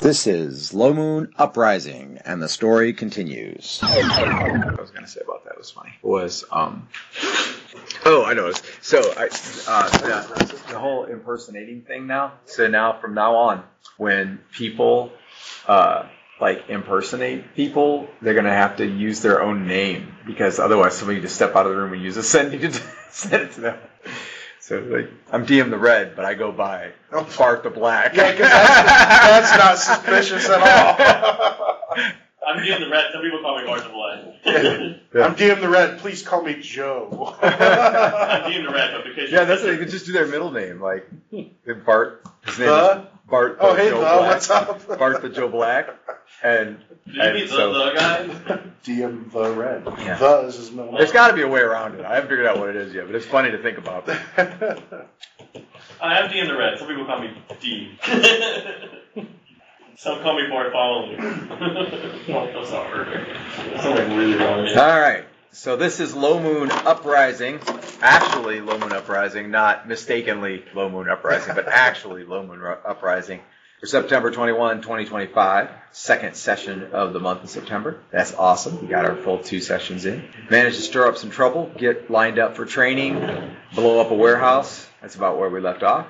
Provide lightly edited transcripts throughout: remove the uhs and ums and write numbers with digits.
This is Low Moon Uprising, and the story continues. What I was going to say about that was funny. I know. So, the whole impersonating thing now. So now, from now on, when people impersonate people, they're going to have to use their own name, because otherwise somebody just step out of the room and use a send it to them. So, I'm Dhium the Red, but I go by Bart the Black. Yeah, because that's not suspicious at all. I'm Dhium the Red. Some people call me Bart the Black. Yeah. I'm Dhium the Red. Please call me Joe. I'm Dhium the Red, but because that's what they could just do their middle name, like Bart. His name is Bart. Oh, hey, Joe Black. Black. What's up? Bart the Joe Black. And did you meet the guy? Dhium the Red. Yeah. The is his middle name. There's got to be a way around it. I haven't figured out what it is yet, but it's funny to think about. I am Dhium the Red. Some people call me D. Some call me Bartholomew. That's not perfect. That's something really wrong. All right. So this is Low Moon Uprising. Actually, Low Moon Uprising, not mistakenly Low Moon Uprising, but actually Low Moon Uprising. For September 21, 2025, second session of the month of September. That's awesome. We got our full 2 sessions in. Managed to stir up some trouble, get lined up for training, blow up a warehouse. That's about where we left off.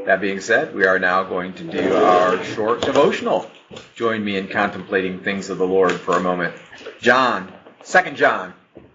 That being said, we are now going to do our short devotional. Join me in contemplating things of the Lord for a moment. 2 John,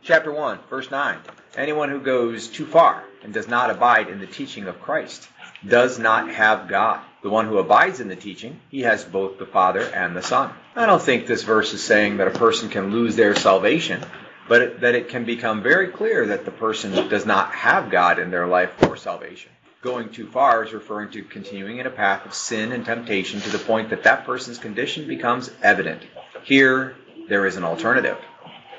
chapter 1, verse 9. Anyone who goes too far and does not abide in the teaching of Christ does not have God. The one who abides in the teaching, he has both the Father and the Son. I don't think this verse is saying that a person can lose their salvation, but that it can become very clear that the person does not have God in their life for salvation. Going too far is referring to continuing in a path of sin and temptation to the point that that person's condition becomes evident. Here, there is an alternative.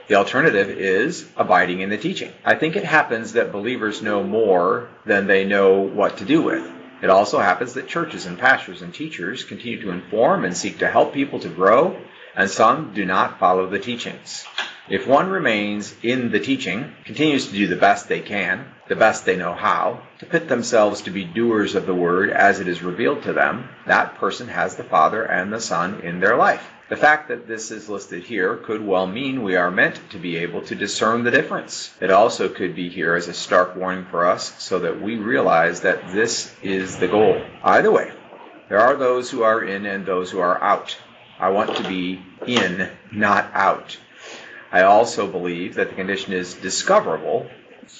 The alternative is abiding in the teaching. I think it happens that believers know more than they know what to do with. It also happens that churches and pastors and teachers continue to inform and seek to help people to grow, and some do not follow the teachings. If one remains in the teaching, continues to do the best they can, the best they know how, to put themselves to be doers of the word as it is revealed to them, that person has the Father and the Son in their life. The fact that this is listed here could well mean we are meant to be able to discern the difference. It also could be here as a stark warning for us so that we realize that this is the goal. Either way, there are those who are in and those who are out. I want to be in, not out. I also believe that the condition is discoverable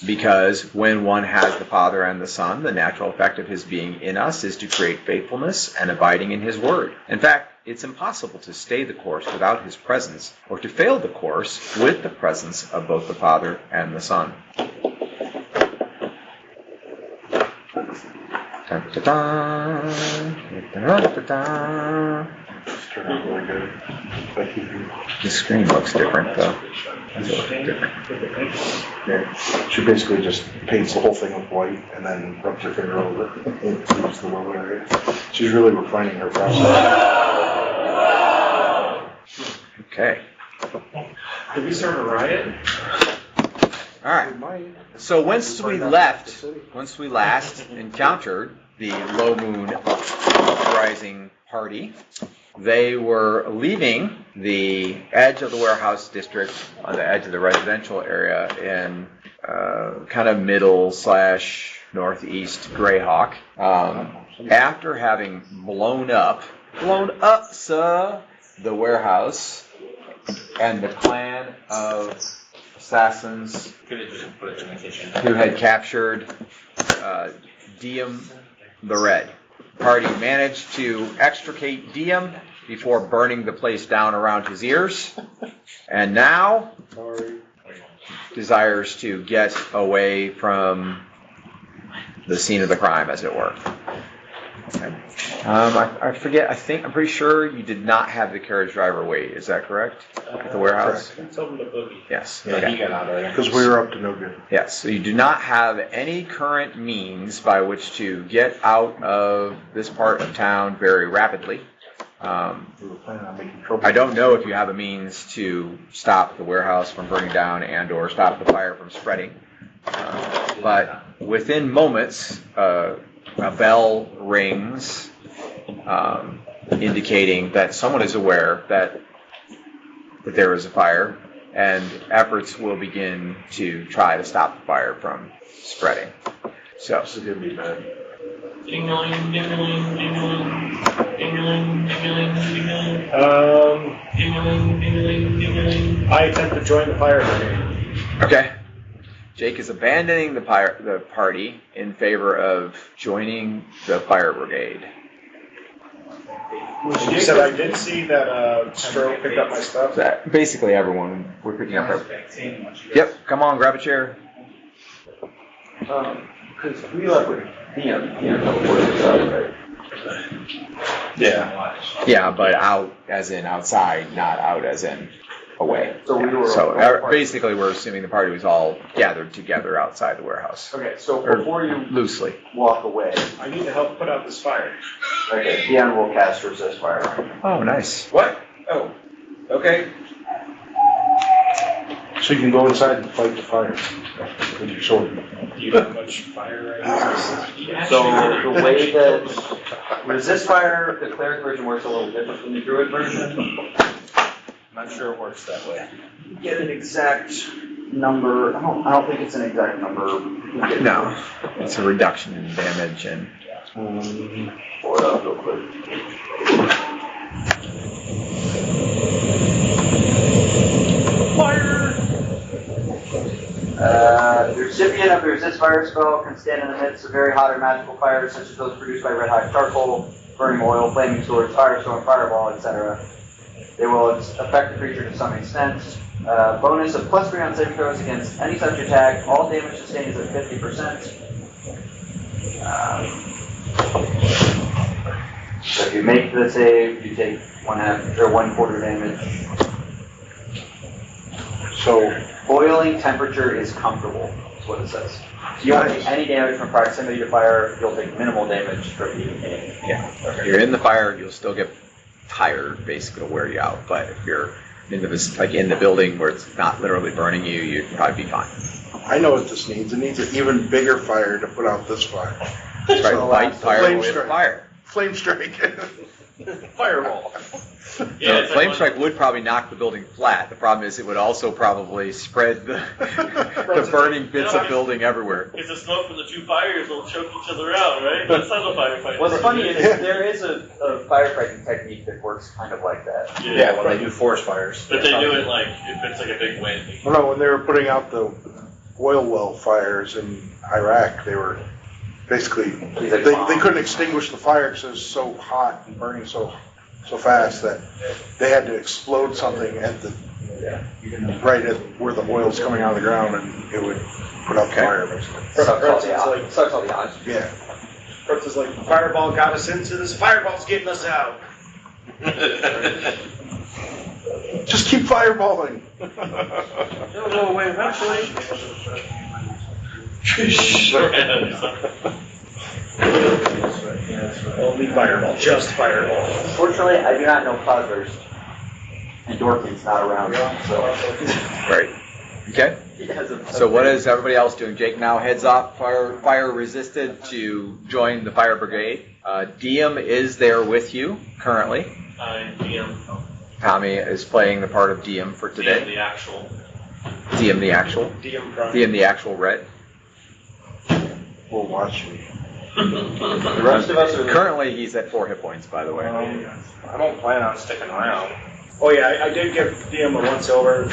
because when one has the Father and the Son, the natural effect of his being in us is to create faithfulness and abiding in his word. In fact, it's impossible to stay the course without his presence, or to fail the course with the presence of both the Father and the Son. Turned out really good. The screen looks different, though. Yeah. She basically just paints the whole thing with white and then rubs her finger over it and leaves the lower area. She's really refining her process. Okay. Did we start a riot? All right. So once we last encountered the Low Moon Uprising party, they were leaving the edge of the warehouse district on the edge of the residential area in kind of middle/northeast Greyhawk. After having blown up, the warehouse and the clan of assassins who had captured Dhium the Red. The party managed to extricate Dhium before burning the place down around his ears, and now desires to get away from the scene of the crime, as it were. Okay. I forget. I'm pretty sure you did not have the carriage driver wait. Is that correct? At the warehouse? Yes. Yeah, okay. he got out of there. Because we were up to no good. Yes. So you do not have any current means by which to get out of this part of town very rapidly. We were planning on making trouble. I don't know if you have a means to stop the warehouse from burning down and or stop the fire from spreading. But within moments, a bell rings indicating that someone is aware that there is a fire, and efforts will begin to try to stop the fire from spreading. So This is gonna be bad. Ding-a-ling, ding-a-ling, ding-a-ling, ding-a-ling, ding-a-ling, ding-a-ling, ding-a-ling, ding-a-ling, ding-a-ling. I attempt to join the fire brigade. okay, Jake is abandoning the party in favor of joining the fire brigade. You said I did see that Stroke picked up my stuff. That basically everyone we're picking up. Yep, come on, grab a chair. Because we left with Dhium teleported us out, right? Yeah. Yeah, but out as in outside, not out as in away. So we were. So basically, we're assuming the party was all gathered together outside the warehouse, Okay, so Or before you loosely. walk away, I need to help put out this fire. okay, Dhium will cast resist fire on you. Oh, nice. What? Oh, okay. So you can go inside and fight the fire with your sword. Do you have much fire right now? So the way that resist fire, the cleric version works a little different from the druid version. I'm not sure it works that way. You get an exact number. I don't think it's an exact number. You get- No, it's a reduction in damage and. Pull it up real quick. Fire! The recipient of the resist fire spell can stand in the midst of very hot or magical fires, such as those produced by red hot charcoal, burning oil, flaming swords, firestorm, fireball, etc. They will affect the creature to some extent. Bonus of +3 on saving throws against any such attack. All damage sustained is at 50%. So if you make the save, you take 1/4 damage. So Boiling temperature is comfortable, is what it says. So you won't take any damage from proximity to fire, you'll take minimal damage from being in. Yeah, if you're in the fire, you'll still get tired, basically, to wear you out. But if you're in the building where it's not literally burning you, you'd probably be fine. I know what this needs. It needs an even bigger fire to put out this fire. That's right, fight fire Flame with strike. fire. Flame strike. Fireball. Yeah, it's like Flame one- strike would probably knock the building flat. The problem is it would also probably spread the burning bits of building everywhere. It's the smoke from the two fires will choke each other out, right? That's how the firefighting. What's funny is there is a firefighting technique that works kind of like that. Yeah, when they do forest fires. but they do it like if it's like a big wind. Well, no, when they were putting out the oil well fires in Iraq, they were basically, they couldn't extinguish the fire because it was so hot and burning so fast that they had to explode something at the right at where the oil's coming out of the ground, and it would put out the fire basically. Sucks all the oxygen. Yeah. Brooks is like, fireball got us into this, fireball's getting us out. Just keep fireballing. It'll go away eventually. Only fireball, just fireball. Fortunately, I do not know Cloudburst. And Dorkin's not around, so. Right. Okay. So what is everybody else doing? Jake now heads off fire resisted to join the fire brigade. Dhium is there with you currently. DM. Tommy is playing the part of Dhium for today. The actual. Dhium the actual red. We'll watch you. The rest of us are. Currently he's at 4 hit points, by the way. I don't plan on sticking around. Oh yeah, I did give DM a 1 silver.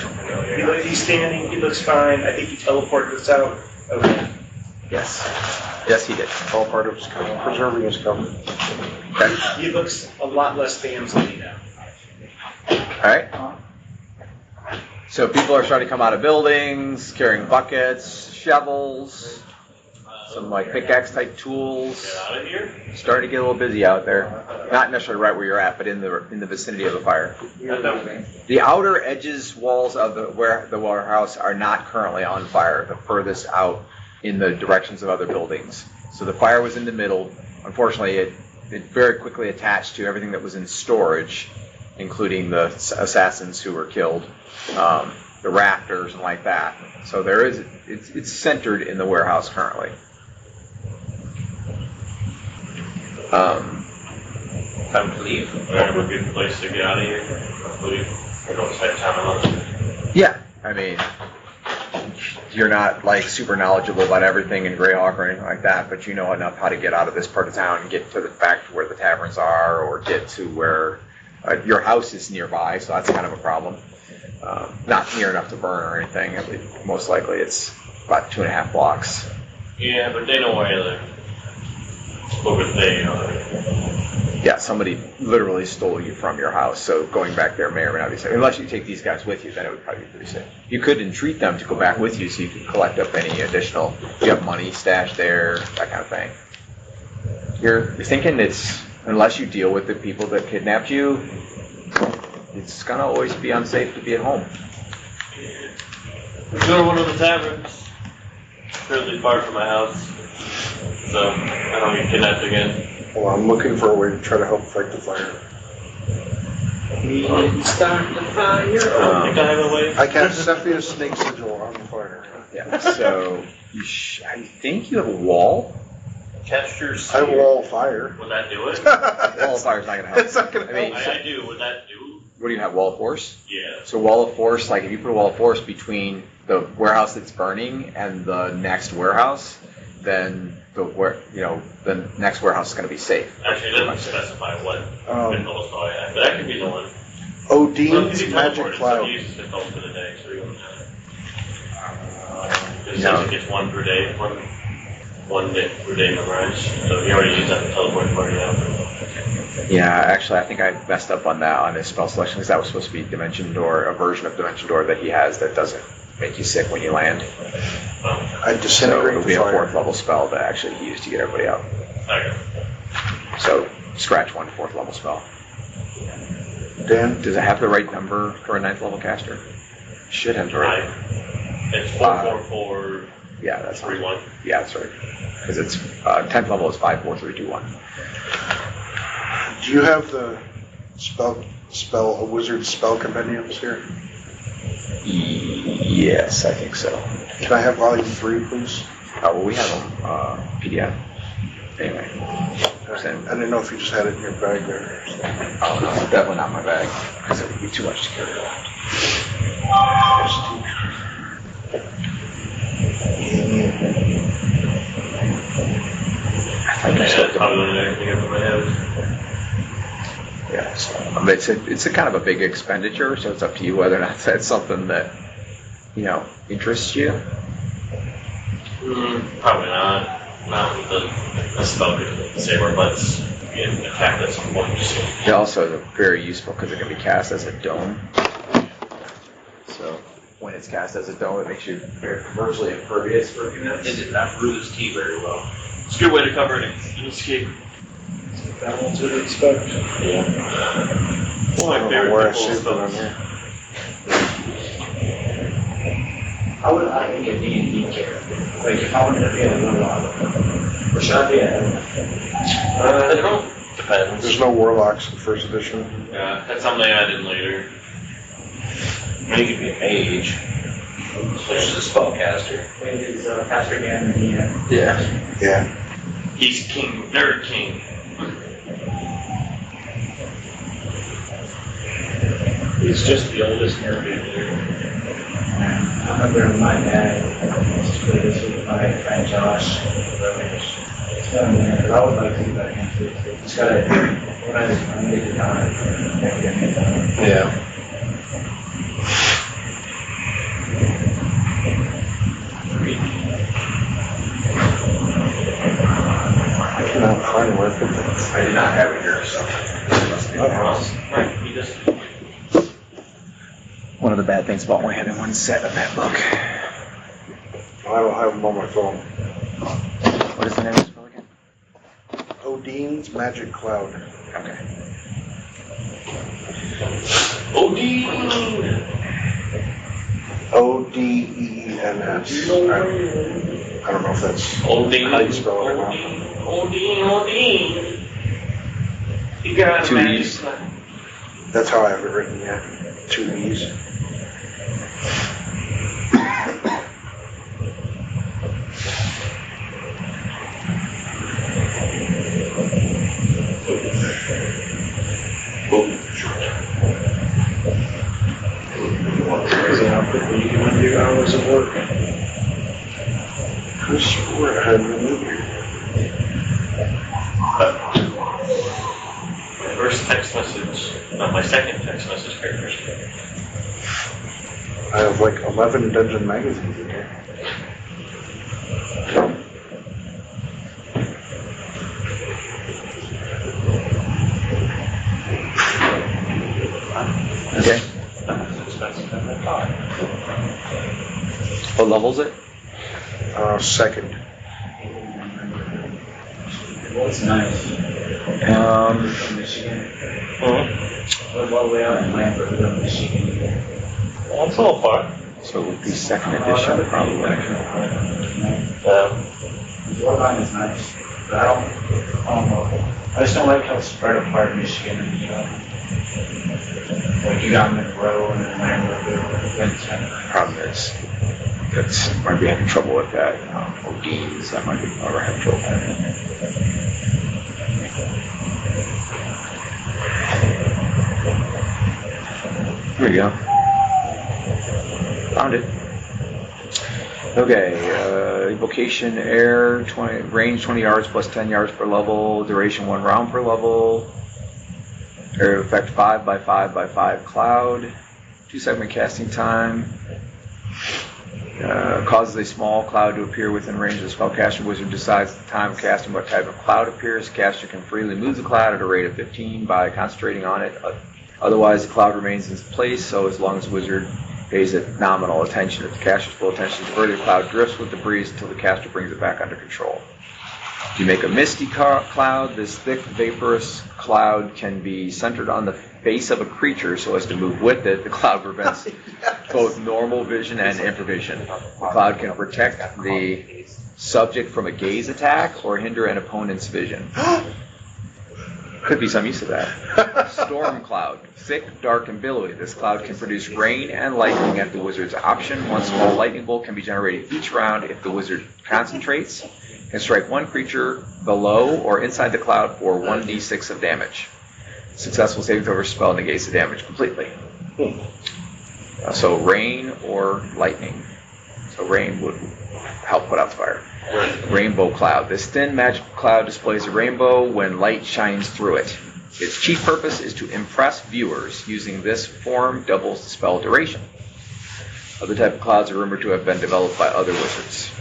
He's standing, he looks fine. I think he teleported us out. Okay. Yes. Yes, he did. All part of his cover, preserving his cover. Okay. He looks a lot less damaged than me now. All right. So people are starting to come out of buildings, carrying buckets, shovels, some like pickaxe type tools. Get out of here. Starting to get a little busy out there. Not necessarily right where you're at, but in the vicinity of the fire. The outer edges walls of the warehouse are not currently on fire. The furthest out in the directions of other buildings. So the fire was in the middle. Unfortunately, it very quickly attached to everything that was in storage, including the assassins who were killed, the rafters and like that. So it's centered in the warehouse currently. Time to leave. We're a good place to get out of here. Leave. Or don't spend time on lunch. Yeah, I mean, you're not like super knowledgeable about everything in Greyhawk or anything like that, but you know enough how to get out of this part of town and get to the back to where the taverns are, or get to where your house is nearby, so that's kind of a problem. Not near enough to burn or anything. I mean, most likely it's about 2.5 blocks. Yeah, but they know where I live. Over there. Yeah, somebody literally stole you from your house, so going back there may or may not be safe. Unless you take these guys with you, then it would probably be pretty safe. You could entreat them to go back with you so you could collect up any additional, if you have money stashed there, that kind of thing. You're thinking it's, unless you deal with the people that kidnapped you, it's going to always be unsafe to be at home. We go to one of the taverns. Fairly far from my house. So, I don't get kidnapped again. Well, I'm looking for a way to try to help fight the fire. We didn't start the fire. I think I have a way. I cast Cepheus Snake Sigil on the fire. Yeah, so I think you have a wall. Cast your I have a wall of fire. Would that do it? Wall of fire's not going to help. It's not going to I mean, help. I do. Would that do? What do you have, wall of force? Yeah. So wall of force, like if you put a wall of force between the warehouse that's burning and the next warehouse, then the next warehouse is going to be safe. Actually, it doesn't specify what Pinhole so but that could be the one. Odine's Well, Magic So Cloud. he uses Pinhole for the day, so he won't have it. It No. says it gets one per day, one day per day memorized. So he already used that to teleport party out. Yeah, actually, I think I messed up on that on his spell selection because that was supposed to be Dimension Door, a version of Dimension Door that he has that doesn't make you sick when you land. I So disintegrate it'll be the a fire. 4th level spell that actually he used to get everybody out. Okay. So scratch 1 4th level spell. Dan? Does it have the right number for a 9th level caster? Should have the right. It's 44431. Yeah, that's right. Yeah, that's right. Because it's 10th level is 5 4 3 2 1. Do you have the a wizard spell compendiums here? Yes, I think so. Can I have volume 3, please? Oh, well, we have them PDF. Anyway. I didn't know if you just had it in your bag there. Oh, no, definitely not my bag. Because it would be too much to carry around. I think I That's slipped probably them. the only thing up in my head. Yeah, so it's a kind of a big expenditure, so it's up to you whether or not that's something that, interests you. Probably not. Not with the spell could save our butts getting attacked at some point. It also is very useful because it can be cast as a dome. So when it's cast as a dome, it makes you virtually impervious for a few minutes. It did not brew this tea very well. It's a good way to cover an escape. That's what to expect. Yeah. Well, I don't know where I saved it on here. I would like to be a D&D character. Like if I wanted to be a warlock. Or should I be a... I don't know. Depends. There's no warlocks in first edition. Yeah, that's something I added later. I mean, you could be a mage, which is a spellcaster. It's Pastor Gannon, Yeah. Yeah. He's king, nerd king. He's just the oldest nerd in here. I remember my dad used to play this with my friend Josh. I would like to do that again too. Just gotta, when I make it down, Yeah. I cannot find where I put that. I did not have it here, so. Right, he just. One of the bad things about only having one set of that book. I don't have them on my phone. What is the name of the spell again? Odine's Magic Cloud. Okay. Odin! Odeens. I don't know if that's Odin! how you spell it or not. Odin! You got Two magic E's. cloud. That's how I have it written, yeah. 2 E's. Crazy how quickly you can undo hours of work. I swore I had been in here. My first text message, not my second text message characters. I have like 11 Dungeon magazines in here. Okay. It's expensive than I thought. What level's it? Second. What's nice? From Michigan. We're all the way out in Lansford, Michigan. Well, it's all far. So it would be second edition, probably. Warline is nice, but I don't know. I just don't like how it's spread apart Michigan and like you got them in a row and then Problem is, that's might be having trouble with that. Odines, that might be or having trouble with that. There you go. Found it. Okay, evocation air, 20, range 20 yards plus 10 yards per level, duration 1 round per level, area of effect 5 by 5 by 5 cloud, 2-segment casting time, causes a small cloud to appear within range of the spellcaster. Wizard decides at the time of casting what type of cloud appears. Caster can freely move the cloud at a rate of 15 by concentrating on it. Otherwise, the cloud remains in its place, so as long as the wizard pays it nominal attention. If the caster's full attention is diverted, the cloud drifts with the breeze until the caster brings it back under control. If you make a misty cloud, this thick, vaporous cloud can be centered on the face of a creature so as to move with it. The cloud prevents both normal vision and infravision. The cloud can protect the subject from a gaze attack or hinder an opponent's vision. Could be some use of that. Storm cloud. Thick, dark, and billowy. This cloud can produce rain and lightning at the wizard's option. One small lightning bolt can be generated each round if the wizard concentrates. Can strike one creature below or inside the cloud for 1d6 of damage. Successful saving throw or spell negates the damage completely. So rain or lightning. So rain would help put out the fire. Rainbow cloud. This thin magical cloud displays a rainbow when light shines through it. Its chief purpose is to impress viewers. Using this form doubles the spell duration. Other type of clouds are rumored to have been developed by other wizards.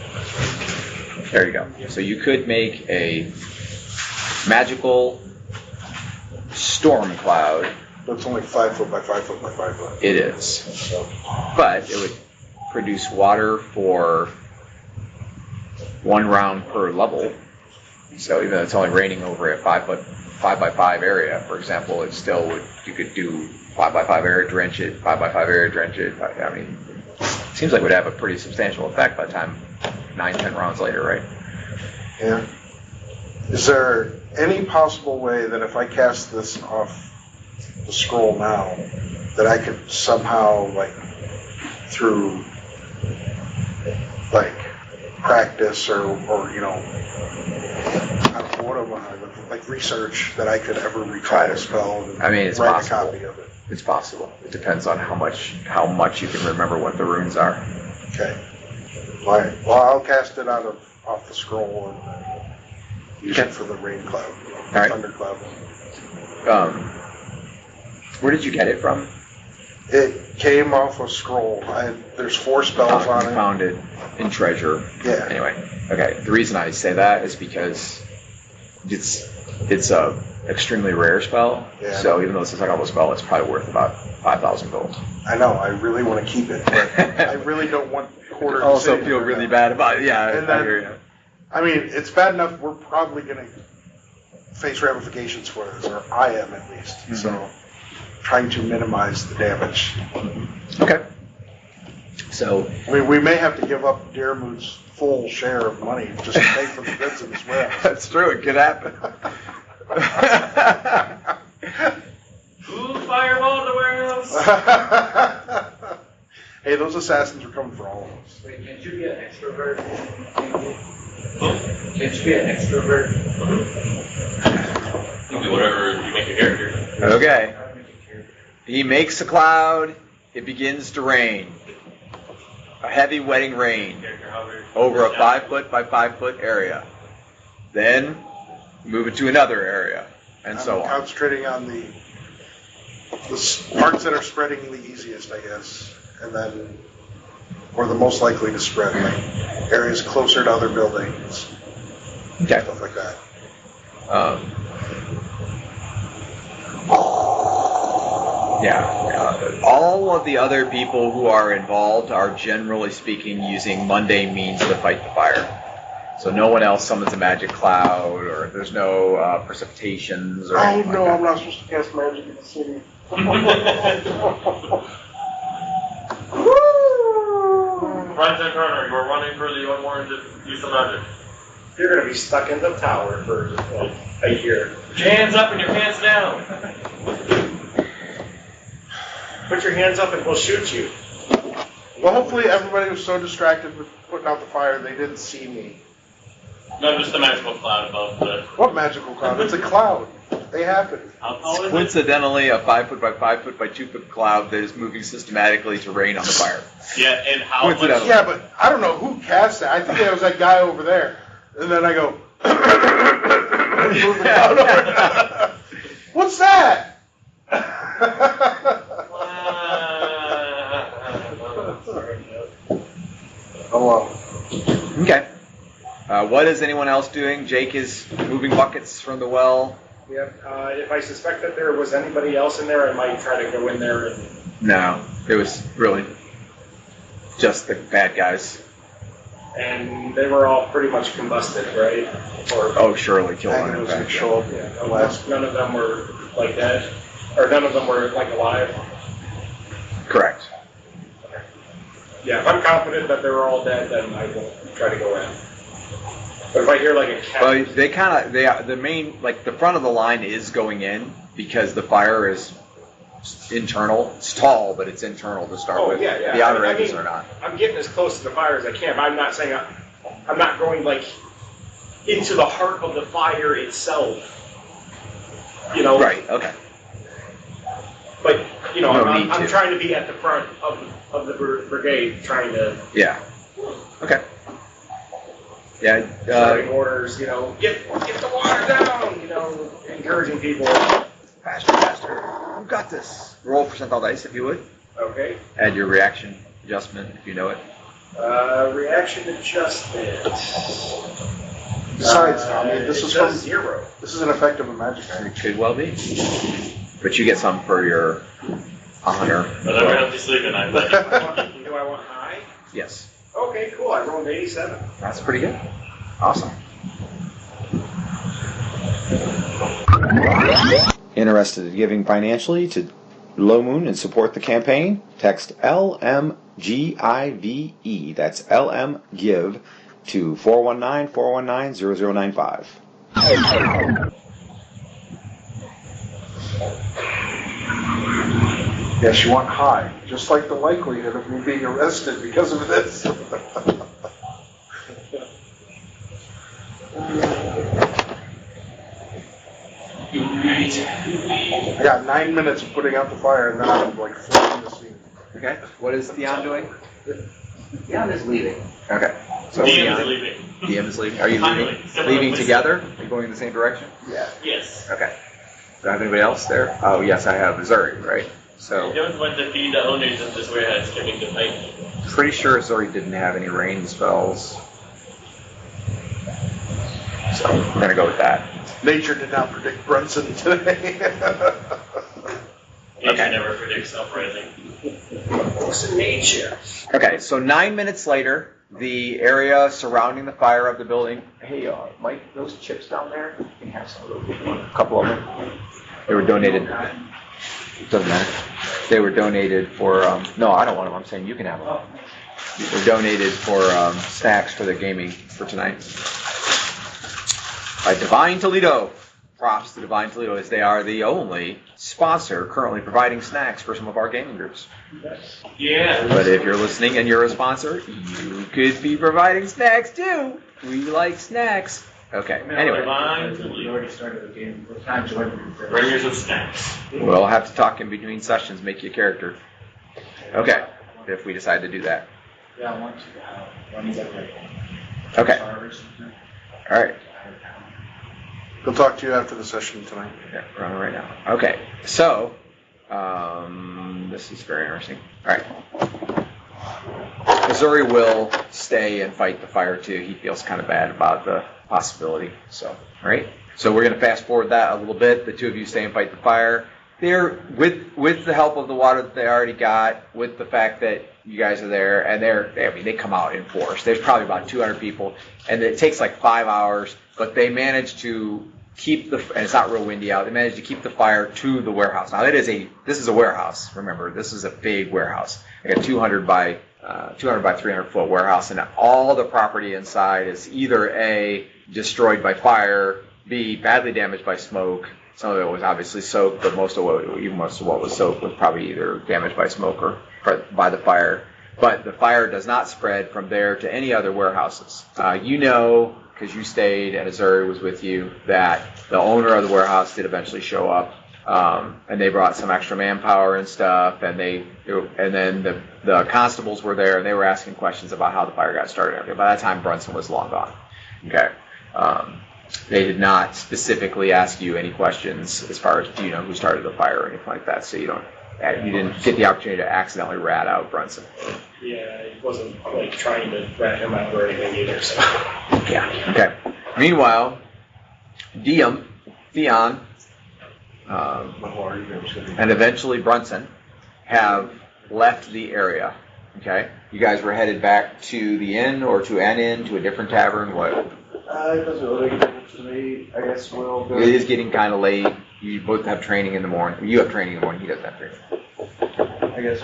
There you go. So you could make a magical storm cloud. That's only 5 foot by 5 foot by 5 foot. It is. But it would produce water for 1 round per level. So even though it's only raining over a 5 by 5 area, for example, it still would, you could do 5 by 5 area, drench it, 5 by 5 area, drench it. I mean, it seems like it would have a pretty substantial effect by the time 9-10 rounds later, right? Yeah. Is there any possible way that if I cast this off the scroll now, that I could somehow, like, through, like, practice or you know, what am I, like research, that I could ever recall a spell and it's write possible. a copy of it? It's possible. It depends on how much you can remember what the runes are. Okay. All right. Well, I'll cast it off the scroll and use it for the rain cloud, right. thunder cloud. Where did you get it from? It came off a scroll. There's 4 spells on You it. found it in treasure. Yeah. Anyway, okay. The reason I say that is because it's a extremely rare spell. Yeah. So even though it's a second spell, it's probably worth about 5,000 gold. I know. I really want to keep it, but I really don't want quarter. I also feel really bad about it. Yeah, And I then- hear you. I mean, it's bad enough. We're probably going to face ramifications for this, or I am at least. Mm-hmm. So, trying to minimize the damage. Okay. So I mean, we may have to give up Dearmood's full share of money just to pay for the goods in this warehouse. that's true. It could happen. Who fireballed the warehouse? Hey, those assassins are coming for all of us. Wait, can't you be an extrovert? Can't you be an extrovert? You can do whatever you make your character. Okay. he makes a cloud. It begins to rain. A heavy wetting rain over a 5 foot by 5 foot area. Then move it to another area, and so on. Concentrating on the parts that are spreading the easiest, I guess, and then, or the most likely to spread, like areas closer to other buildings, Okay. stuff like that. All of the other people who are involved are generally speaking using mundane means to fight the fire. So no one else summons a magic cloud, or there's no precipitations or anything like that. I'm not supposed to cast magic in the city. Front and corner, you were running for the one more to do some magic. You're gonna be stuck in the tower for like a year. Put your hands up and your pants down. Put your hands up and we'll shoot you. Well, hopefully everybody was so distracted with putting out the fire they didn't see me. No, just a magical cloud above the... What magical cloud? It's a cloud. They happen. How tall is it? Coincidentally, a 5 foot by 5 foot by 2 foot cloud that is moving systematically to rain on the fire. Yeah, and how much... Coincidentally. Yeah, but I don't know who cast that. I think it was that guy over there. And then I go, move the cloud over. What's that? Oh well. Okay. What is anyone else doing? Jake is moving buckets from the well. Yep. If I suspect that there was anybody else in there, I might try to go in there and... No, it was really just the bad guys. And they were all pretty much combusted, right? Or Oh, surely kill Hanging one. was gonna show up. yeah, none of them were like dead, or none of them were like alive. Correct. Yeah, if I'm confident that they were all dead, then I won't try to go in. But if I hear like a cat, Well, the main, like the front of the line is going in because the fire is internal. It's tall, but it's internal to start with. yeah, yeah. The outer I edges mean, are not. I'm getting as close to the fire as I can. But I'm not saying I'm not going like into the heart of the fire itself. You know, Right. Okay. But you know, No I'm need to. trying to be at the front of the brigade, trying to Yeah. Okay. Yeah. starting orders. You know, get the water down. You know, encouraging people. Faster, faster. I've got this. Roll percentile dice if you would. Okay. Add your reaction adjustment if you know it. Reaction adjustment. Besides, I mean, this it is says from 0. this is an effective of magic. It could well be. But you get some for your honor. But I'm going to sleep at night. Do I want high? Yes. Okay, cool. I rolled 87. That's pretty good. Awesome. Interested in giving financially to Low Moon and support the campaign? Text LMGIVE, that's LMGIVE, to 419-419-0095. Yes, you want high, just like the likelihood of me being arrested because of this. I got 9 minutes of putting out the fire, and then I'm like fleeing the scene. Okay. What is Theon doing? Theon is leaving. Okay. So Dhium is Theon- leaving. Dhium is leaving. Are you Finally, leaving, someone leaving with- together? Are you going in the same direction? Yes. Okay. Do I have anybody else there? Oh, yes, I have Zuri, right? So, Jones went to feed the owners of this warehouse, giving the night. pretty sure Zuri didn't have any rain spells. So, we're going to go with that. Nature did not predict Brunson today. Nature never predicts uprising. What's in nature? Okay, so 9 minutes later, the area surrounding the fire of the building. Hey, Mike, those chips down there, you can have some of those if you want. A couple of them. They were donated. Doesn't matter. They were donated for, no, I don't want them. I'm saying you can have them. They were donated for snacks for the gaming for tonight. By Divine Toledo. Props to Divine Toledo, as they are the only sponsor currently providing snacks for some of our gaming groups. Yeah. But if you're listening and you're a sponsor, you could be providing snacks too. We like snacks. Okay, Anyway. anyway, Fine. We already started the game. Let's not join them first. Bring yours of snacks. we'll have to talk in between sessions, make you a character. Okay, if we decide to do that. Yeah, I want to. When he's at like Okay, Farmers. all right. He'll talk to you after the session tonight. Yeah, we're on it right now. Okay, so this is very interesting. All right. Missouri will stay and fight the fire too. He feels kind of bad about the possibility. So, all right. So we're going to fast forward that a little bit. The two of you stay and fight the fire. They're with the help of the water that they already got, with the fact that you guys are there, and they come out in force. There's probably about 200 people, and it takes like 5 hours, but they manage to keep and it's not real windy out. They managed to keep the fire to the warehouse. Now this is a warehouse. Remember, this is a big warehouse, like a 200 by 300 foot warehouse, and all the property inside is either A, destroyed by fire, B, badly damaged by smoke. Some of it was obviously soaked, but most of what was soaked was probably either damaged by smoke or by the fire. But the fire does not spread from there to any other warehouses. You know, because you stayed and Missouri was with you, that the owner of the warehouse did eventually show up, and they brought some extra manpower and stuff, and then the constables were there, and they were asking questions about how the fire got started. And everything. By that time, Brunson was long gone. Okay. They did not specifically ask you any questions as far as, do you know who started the fire or anything like that, so you didn't get the opportunity to accidentally rat out Brunson. Yeah, it wasn't like trying to rat him out or anything either, so. Yeah, okay. Meanwhile, Theon, and eventually Brunson have left the area. Okay? You guys were headed back to the inn or to an inn, to a different tavern, what? It doesn't really make a difference to me. I guess we'll go. It is getting kind of late. You both have training in the morning. You have training in the morning. He doesn't have training. I guess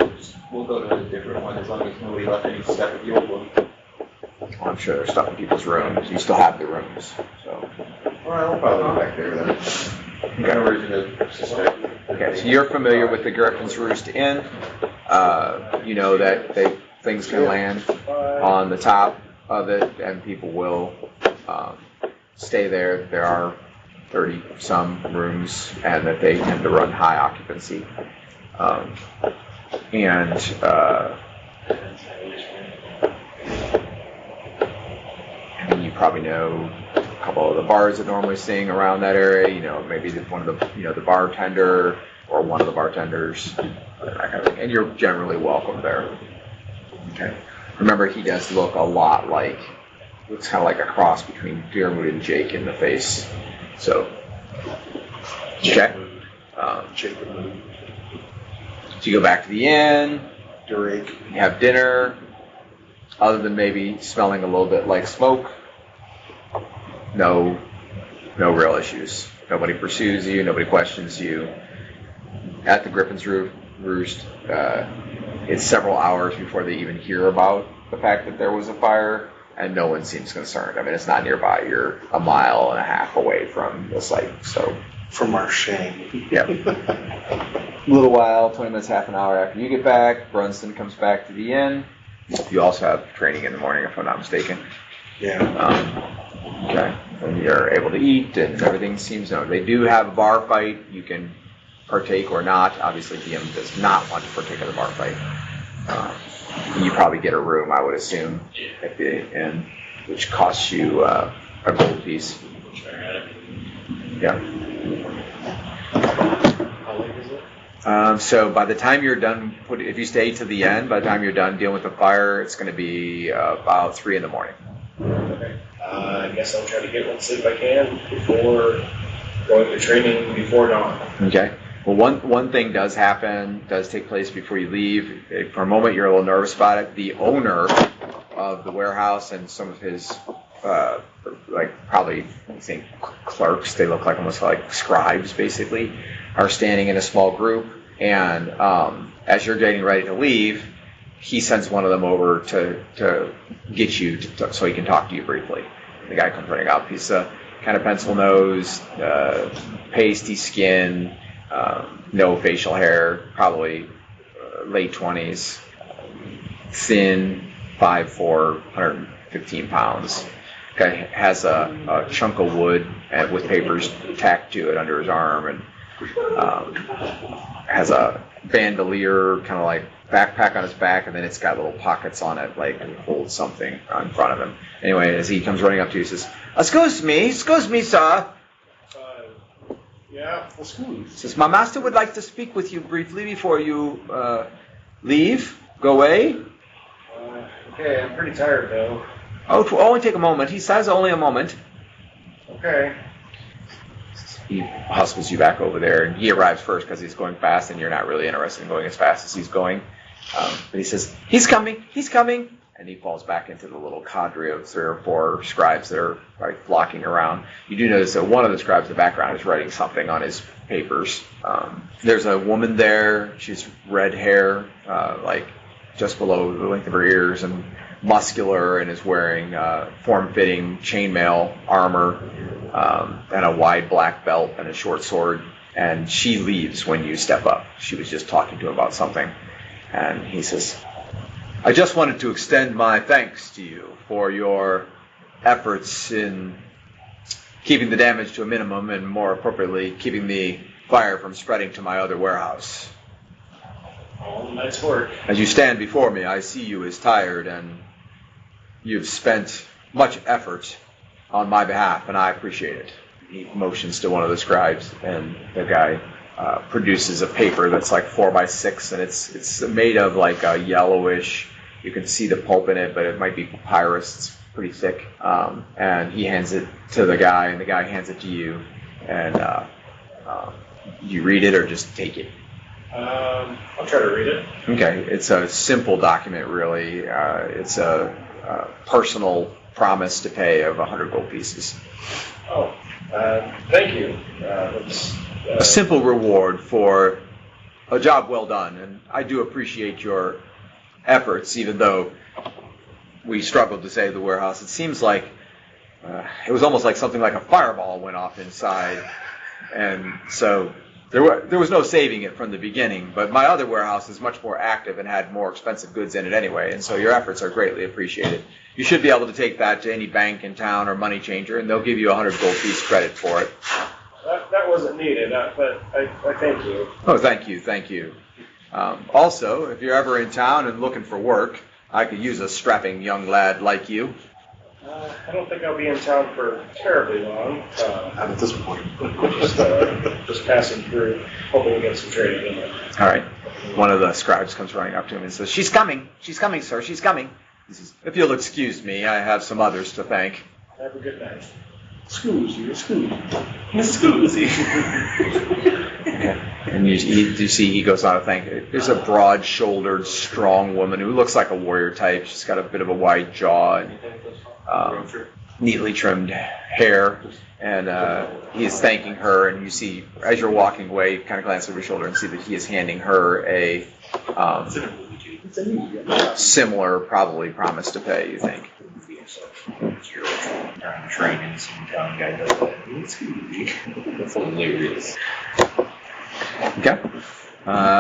we'll go to a different one as long as nobody left any stuff at the old one. Well, I'm sure there's stuff in people's rooms. You still have the rooms. So. Well, I'll probably go back there then. No reason to suspect. Okay, so you're familiar with the Griffin's Roost Inn. You know that things can land on the top of it, and people will stay there. There are 30-some rooms, and that they tend to run high occupancy. And you probably know a couple of the bars that normally sing around that area. You know, maybe one of the bartender or one of the bartenders, that kind of thing. And you're generally welcome there. Okay. Remember, he does look a lot like, looks kind of like a cross between Pyramid and Jake in the face. So, okay. So you go back to the inn, you have dinner, other than maybe smelling a little bit like smoke. No real issues. Nobody pursues you, nobody questions you. At the Griffin's Roost, it's several hours before they even hear about the fact that there was a fire, and no one seems concerned. I mean, it's not nearby. You're a mile and a half away from the site, so. From our shame. Yep. A little while, 20 minutes, half an hour after you get back, Brunson comes back to the inn. You also have training in the morning, if I'm not mistaken. Yeah. Okay. And you're able to eat, and everything seems known. They do have a bar fight. You can partake or not. Obviously, DM does not want to partake in the bar fight. You probably get a room, I would assume, at the inn, which costs you a gold piece. Yeah. How late is it? So by the time you're done, if you stay to the end, by the time you're done dealing with the fire, it's going to be about 3 in the morning. Okay. I guess I'll try to get one sleep I can before going to training before dawn. Okay. Well, one thing does take place before you leave. For a moment, you're a little nervous about it. The owner of the warehouse and some of his, probably, I think, clerks, they look like almost like scribes, basically, are standing in a small group. And as you're getting ready to leave, he sends one of them over to get you so he can talk to you briefly. The guy comes running up. He's kind of pencil nose, pasty skin, no facial hair, probably late 20s, thin, 5'4", 115 pounds. Guy has a chunk of wood with papers tacked to it under his arm, and has a bandolier kind of like backpack on his back, and then it's got little pockets on it, like it holds something in front of him. Anyway, as he comes running up to you, he says, excuse me, sir. Yeah, He says, my master would like to speak with you briefly before you leave, go away. Okay, I'm pretty tired though. Oh, it will only take a moment. He says only a moment. Okay. He hustles you back over there, and he arrives first because he's going fast, and you're not really interested in going as fast as he's going. But he says, he's coming, and he falls back into the little cadre of 3 or 4 scribes that are like flocking around. You do notice that one of the scribes in the background is writing something on his papers. There's a woman there. She's red hair, like just below the length of her ears, and muscular, and is wearing form-fitting chainmail armor, and a wide black belt and a short sword. And she leaves when you step up. She was just talking to him about something. And he says, I just wanted to extend my thanks to you for your efforts in keeping the damage to a minimum, and more appropriately, keeping the fire from spreading to my other warehouse. Oh, nice work. As you stand before me, I see you as tired, and you've spent much effort on my behalf, and I appreciate it. He motions to one of the scribes, and the guy produces a paper that's like 4 by 6, and it's made of like a yellowish. You can see the pulp in it, but it might be papyrus. It's pretty thick. And he hands it to the guy, and the guy hands it to you. And you read it or just take it? I'll try to read it. Okay, it's a simple document, really. It's a personal promise to pay of 100 gold pieces. Oh, thank you. That's, A simple reward for a job well done, and I do appreciate your efforts, even though we struggled to save the warehouse. It seems like it was almost like something like a fireball went off inside, and so there was no saving it from the beginning. But my other warehouse is much more active and had more expensive goods in it anyway, and so your efforts are greatly appreciated. You should be able to take that to any bank in town or money changer, and they'll give you 100 gold piece credit for it. that wasn't needed, but I thank you. Oh, thank you. Also, if you're ever in town and looking for work, I could use a strapping young lad like you. I don't think I'll be in town for terribly long. Not at this point. Just passing through, hoping to get some training in it. All right. One of the scribes comes running up to him and says, She's coming, sir, she's coming. He says, if you'll excuse me, I have some others to thank. Have a good night. Excuse you. Okay. And you see he goes on to thank. There's a broad-shouldered, strong woman who looks like a warrior type. She's got a bit of a wide jaw and neatly trimmed hair. And he is thanking her, and you see, as you're walking away, you kind of glance over your shoulder and see that he is handing her a similar, probably promise to pay, you think. Training some town guy does that. That's hilarious. Okay.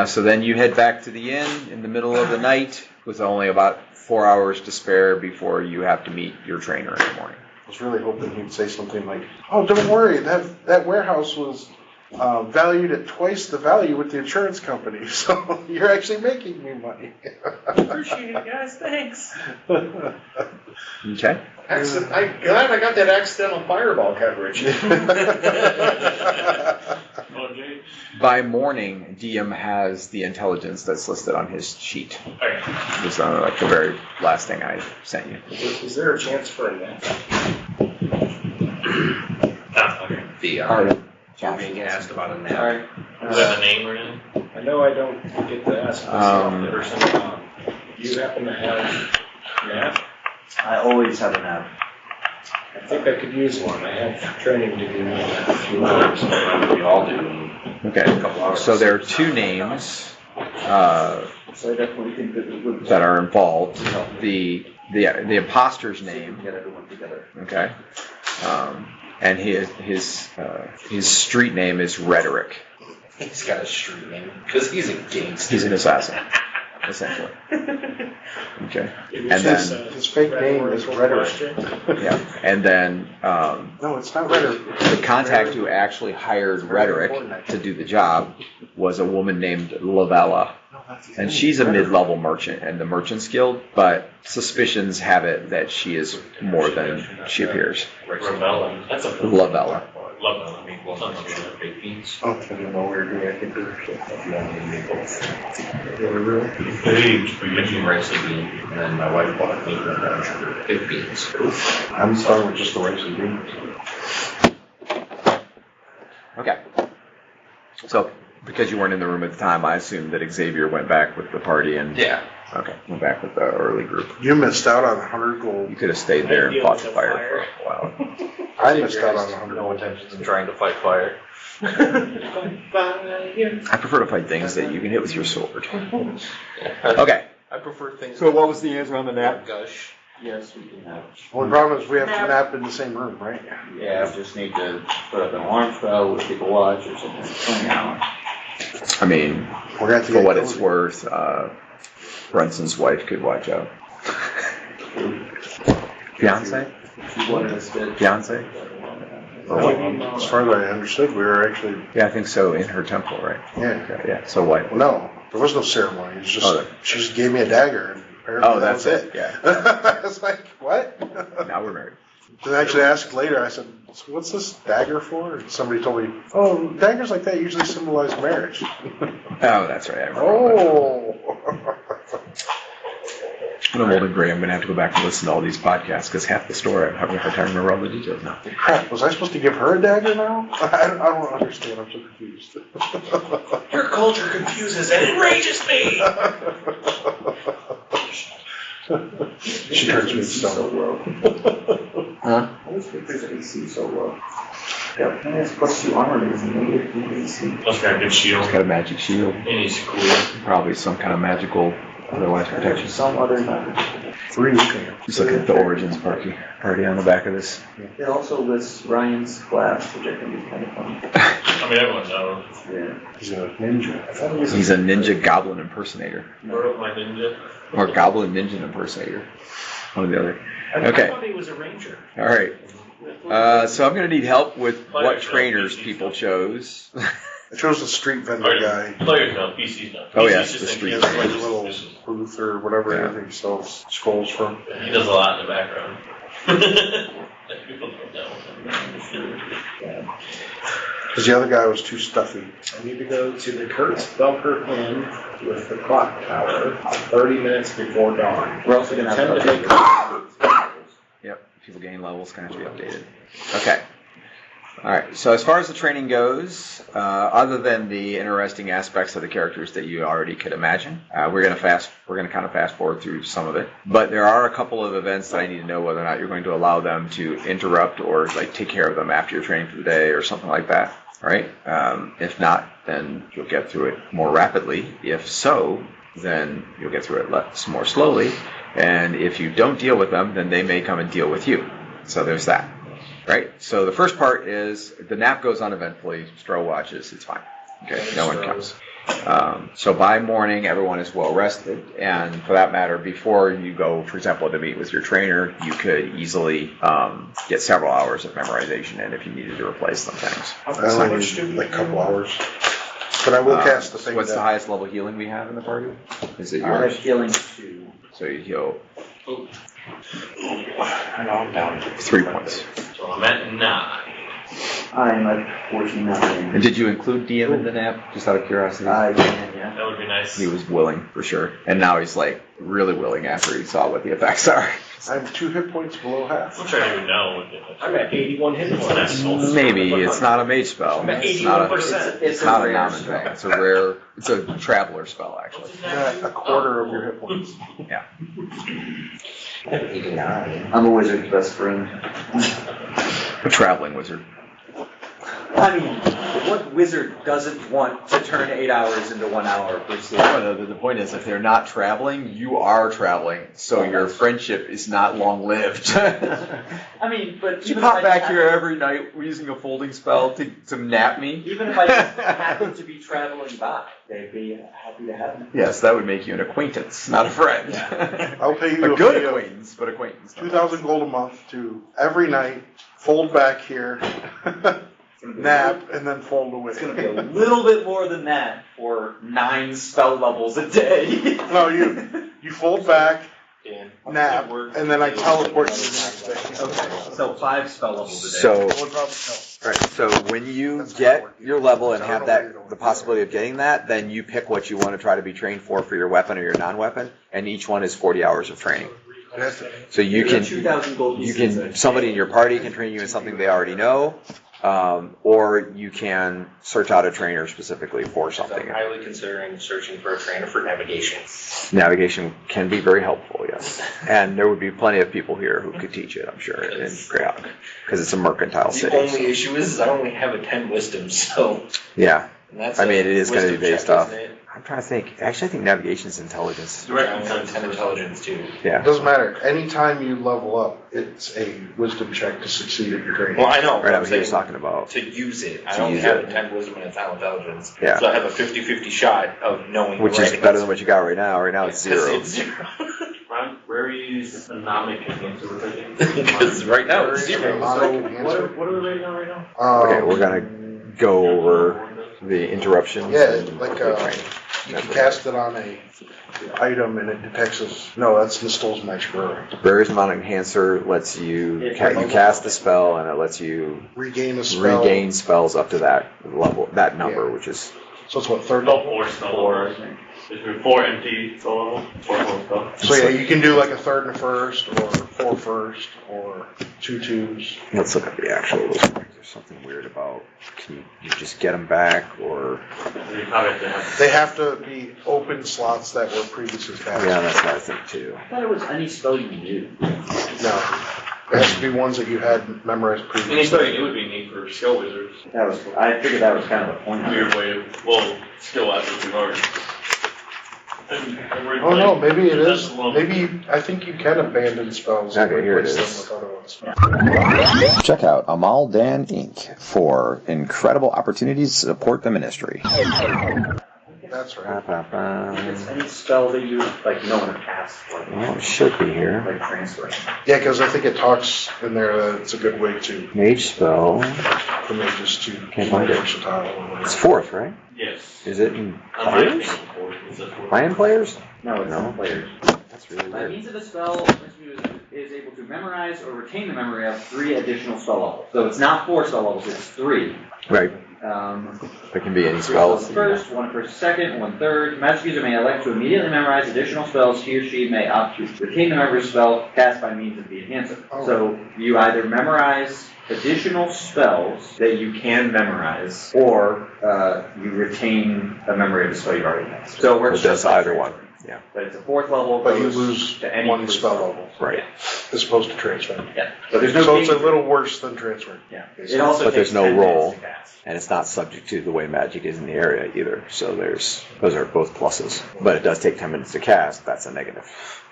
So then you head back to the inn in the middle of the night with only about 4 hours to spare before you have to meet your trainer in the morning. I was really hoping he'd say something like, "Oh, don't worry, that warehouse was valued at twice the value with the insurance company, so you're actually making me money." Appreciate it, guys. Thanks. Okay. I'm glad I got that accidental fireball coverage. By morning, Dhium has the intelligence that's listed on his sheet. Okay. Just like the very last thing I sent you. Is there a chance for a nap? Okay. You're being asked about a nap. Alright. Is that a name or anything? I know I don't get to ask this person. You happen to have a nap? I always have a nap. I think I could use one. I have training to do in a few hours. We all do. Okay. So there are 2 names So I definitely think that it would that are involved. The imposter's name. get everyone together. Okay. And his street name is Rhetoric. He's got a street name because he's a gangster. He's an assassin. essentially. Okay. It And was then, His fake name is Rhetoric. yeah, and then No, it's not Rhetoric. the contact who actually hired Rhetoric to do the job was a woman named Lavella. And she's a mid-level merchant in the Merchants Guild, but suspicions have it that she is more than she appears. Rebellion. That's a Lavella. love. I mean, well, something like baked beans. Oh, I didn't know we were doing it. Hey, We mentioned rice and beans, and then my wife bought me baked beans. I'm fine with just the rice and beans. Okay. So, because you weren't in the room at the time, I assumed that Xavier went back with the party and... Yeah. Okay, went back with the early group. You missed out on 100 gold. You could have stayed there and fought the fire for a while. I missed out on 100 No gold. intentions in trying to fight fire. I prefer to fight things that you can hit with your sword. Okay. I prefer things. So what was the answer on the nap? Gush. Yes, we can have. Well, the problem is we have to nap in the same room, right? Yeah, we just need to put up an alarm spell with people watch or something. 20 hours. I mean, We're gonna have to for get what it's cozy. worth, Brunson's wife could watch out. Fiance? She wanted us to. Fiance? As far as I understood, we were actually, Yeah, I think so, in her temple, right? yeah. Okay, yeah, so what? Well, no, there was no ceremony. It was just, Oh, she just gave me a dagger, and apparently Oh, that that's was it, yeah. I was like, what? Now we're married. Then I actually asked later, I said, so what's this dagger for? And somebody told me, oh, daggers like that usually symbolize marriage. Oh, that's right, I remember all that. Oh. When I'm old and gray, I'm going to have to go back and listen to all these podcasts, because half the story, I'm having a hard time remembering all the details now. Crap, was I supposed to give her a dagger now? I don't understand, I'm so confused. Your culture confuses and enrages me. She turns me to so stone. low. Huh? I always think there's AC so low. Yep, and it's +2 armor because negative AC. Plus got a good shield. He's got a magic shield, And he's cool. probably some kind of magical otherwise protection. Some other method. Where are you looking at? Just look at the origins party on the back of this. It also lists Ryan's class, which I think is kind of fun. I mean, everyone knows. Yeah. He's a ninja. He's a ninja goblin impersonator. Where up my ninja? Or goblin ninja impersonator. One or the other. I Okay. thought he was a ranger. All right. So I'm going to need help with what trainers people chose. I chose the street vendor guy. Players know, PCs know. Oh, PCs yes, just the think street he He has has like a like little suspicious. booth or whatever Yeah. he sells scrolls from. He does a lot in the background. That people don't know. Because the other guy was too stuffy. I need to go to the Belkert Inn with the clock tower 30 minutes before dawn. We're also going to have Intend to to make Yep, people gain levels can have to be updated. Okay. All right. So as far as the training goes, other than the interesting aspects of the characters that you already could imagine, we're going to kind of fast forward through some of it. But there are a couple of events that I need to know whether or not you're going to allow them to interrupt or like take care of them after your training for the day or something like that. All right. If not, then you'll get through it more rapidly. If so, then you'll get through it more slowly. And if you don't deal with them, then they may come and deal with you. So there's that. Right? So the first part is the nap goes uneventfully. Stroh watches. It's fine. Okay? No one comes. So by morning, everyone is well rested. And for that matter, before you go, for example, to meet with your trainer, you could easily get several hours of memorization in if you needed to replace some things. I only need like a couple hours. But I will cast the thing What's the down. highest level healing we have in the party? Is it I have yours? healing 2. So you heal I know I'm down. 3 points. So I'm at 9. I'm at 49. And did you include Dhium in the nap, just out of curiosity? I can, yeah. That would be nice. He was willing, for sure. And now he's, like, really willing after he saw what the effects are. I'm 2 hit points below half. I'm sure I don't even know what the I'm at 81 hit points. Maybe. It's not a mage spell. I'm at It's not a, 81%. it's not a common thing. It's a rare, it's a traveler spell, actually. A quarter of your hit points. Yeah. 89. I'm a wizard's best friend. A traveling wizard. I mean, what wizard doesn't want to turn 8 hours into 1 hour per sleep? No, the point is, if they're not traveling, you are traveling, so your friendship is not long-lived. I mean, but You even pop if I back just here every night using a folding spell to nap me? Even if I just happen to be traveling by, they'd be happy to have me. Yes, that would make you an acquaintance, not a friend. I'll pay you A good fee of acquaintance, but acquaintance. 2,000 gold a month to every night fold back here, nap, and then fold away. It's going to be a little bit more than that for 9 spell levels a day. No, you fold back, nap, and then I teleport you to the next day. Okay, so 5 spell levels a day. So, What about all right, so when you get your level and have the possibility of getting that, then you pick what you want to try to be trained for your weapon or your non-weapon, and each one is 40 hours of training. So you can, 2,000 gold pieces. somebody in your party can train you in something they already know, or you can search out a trainer specifically for something. I'm highly considering searching for a trainer for navigation. Navigation can be very helpful, yes. And there would be plenty of people here who could teach it, I'm sure, in Greyhawk, because it's a mercantile The city. only issue is I only have a 10 wisdom, so. Yeah. And that's I mean, it is going to be wisdom based check, off. isn't it? I'm trying to think. Actually, I think navigation's intelligence. Direct I'm on 10 intelligence too. Yeah. It doesn't matter. Anytime you level up, it's a wisdom check to succeed at your training. Well, I know. Right, I'm what he was saying talking about. to use it. I To only use have it. a 10 wisdom and a 10 intelligence. Yeah. So I have a 50-50 shot of knowing Which the is right better than what you got right now. Right now it's 0. It's 0. Where are you use anomic against everything? Because right now it's 0. What are we rating on right now? Okay, we're going to go over the interruptions. Yeah, and like training. you can cast it on a item and it detects us. No, that's Nistol's Magic Brewery. Various amount enhancer lets you you cast the spell and it lets you Regain a spell. regain spells up to that level, that number, Yeah. which is So it's what, third No, level? 4 spell levels. There's 4 empty spell levels, 4 full spell. So yeah, you can do like a third and a first, or 4 first, or 2 twos. let's look at the actual list. There's something weird about can you just get them back or You probably have to have. They have to be open slots that were previously cast. yeah, that's what I think too. I thought it was any spell you knew. No. It has to be ones that you had memorized Any previously. spell you would be neat for skill wizards. I figured that was kind of the point. Weird way of, well, skill athletes we've already. Oh no, maybe it is. Maybe, I think you can abandon spells and Okay, here it replace them is. with other ones. Check out Amaldan Inc. for incredible opportunities to support the ministry. That's right. It's any spell that you, like, no one casts, like, Well, it should be here. like transferring. Yeah, because I think it talks in there that it's a good way to, Mage spell. for mages to Can't find it. versatile. or It's whatever. 4th, right? Yes. Is it in On my players? thing, of course, it's just Am I in players? No, it's No. not players. That's really By weird. means of the spell, is able to memorize or retain the memory of 3 additional spell levels. So it's not 4 spell levels, it's 3. Right. It can be any 3 spells. spells first, 1 first second, 1 third. Magic user may elect to immediately memorize additional spells. He or she may opt to retain the memory of spell cast by means of the enhancer. Oh. So you either memorize additional spells that you can memorize, or you retain a memory of the spell you've already cast. So it works It does just like either transfer. one. Yeah. But it's a 4th level. But you goes lose to any 1 free spell level, Right. as opposed to transfer. Yeah. But there's no So it's a gain- little worse than transfer. Yeah. It also But there's takes no 10 minutes roll. to cast. And it's not subject to the way magic is in the area either. So those are both pluses. But it does take 10 minutes to cast. That's a negative.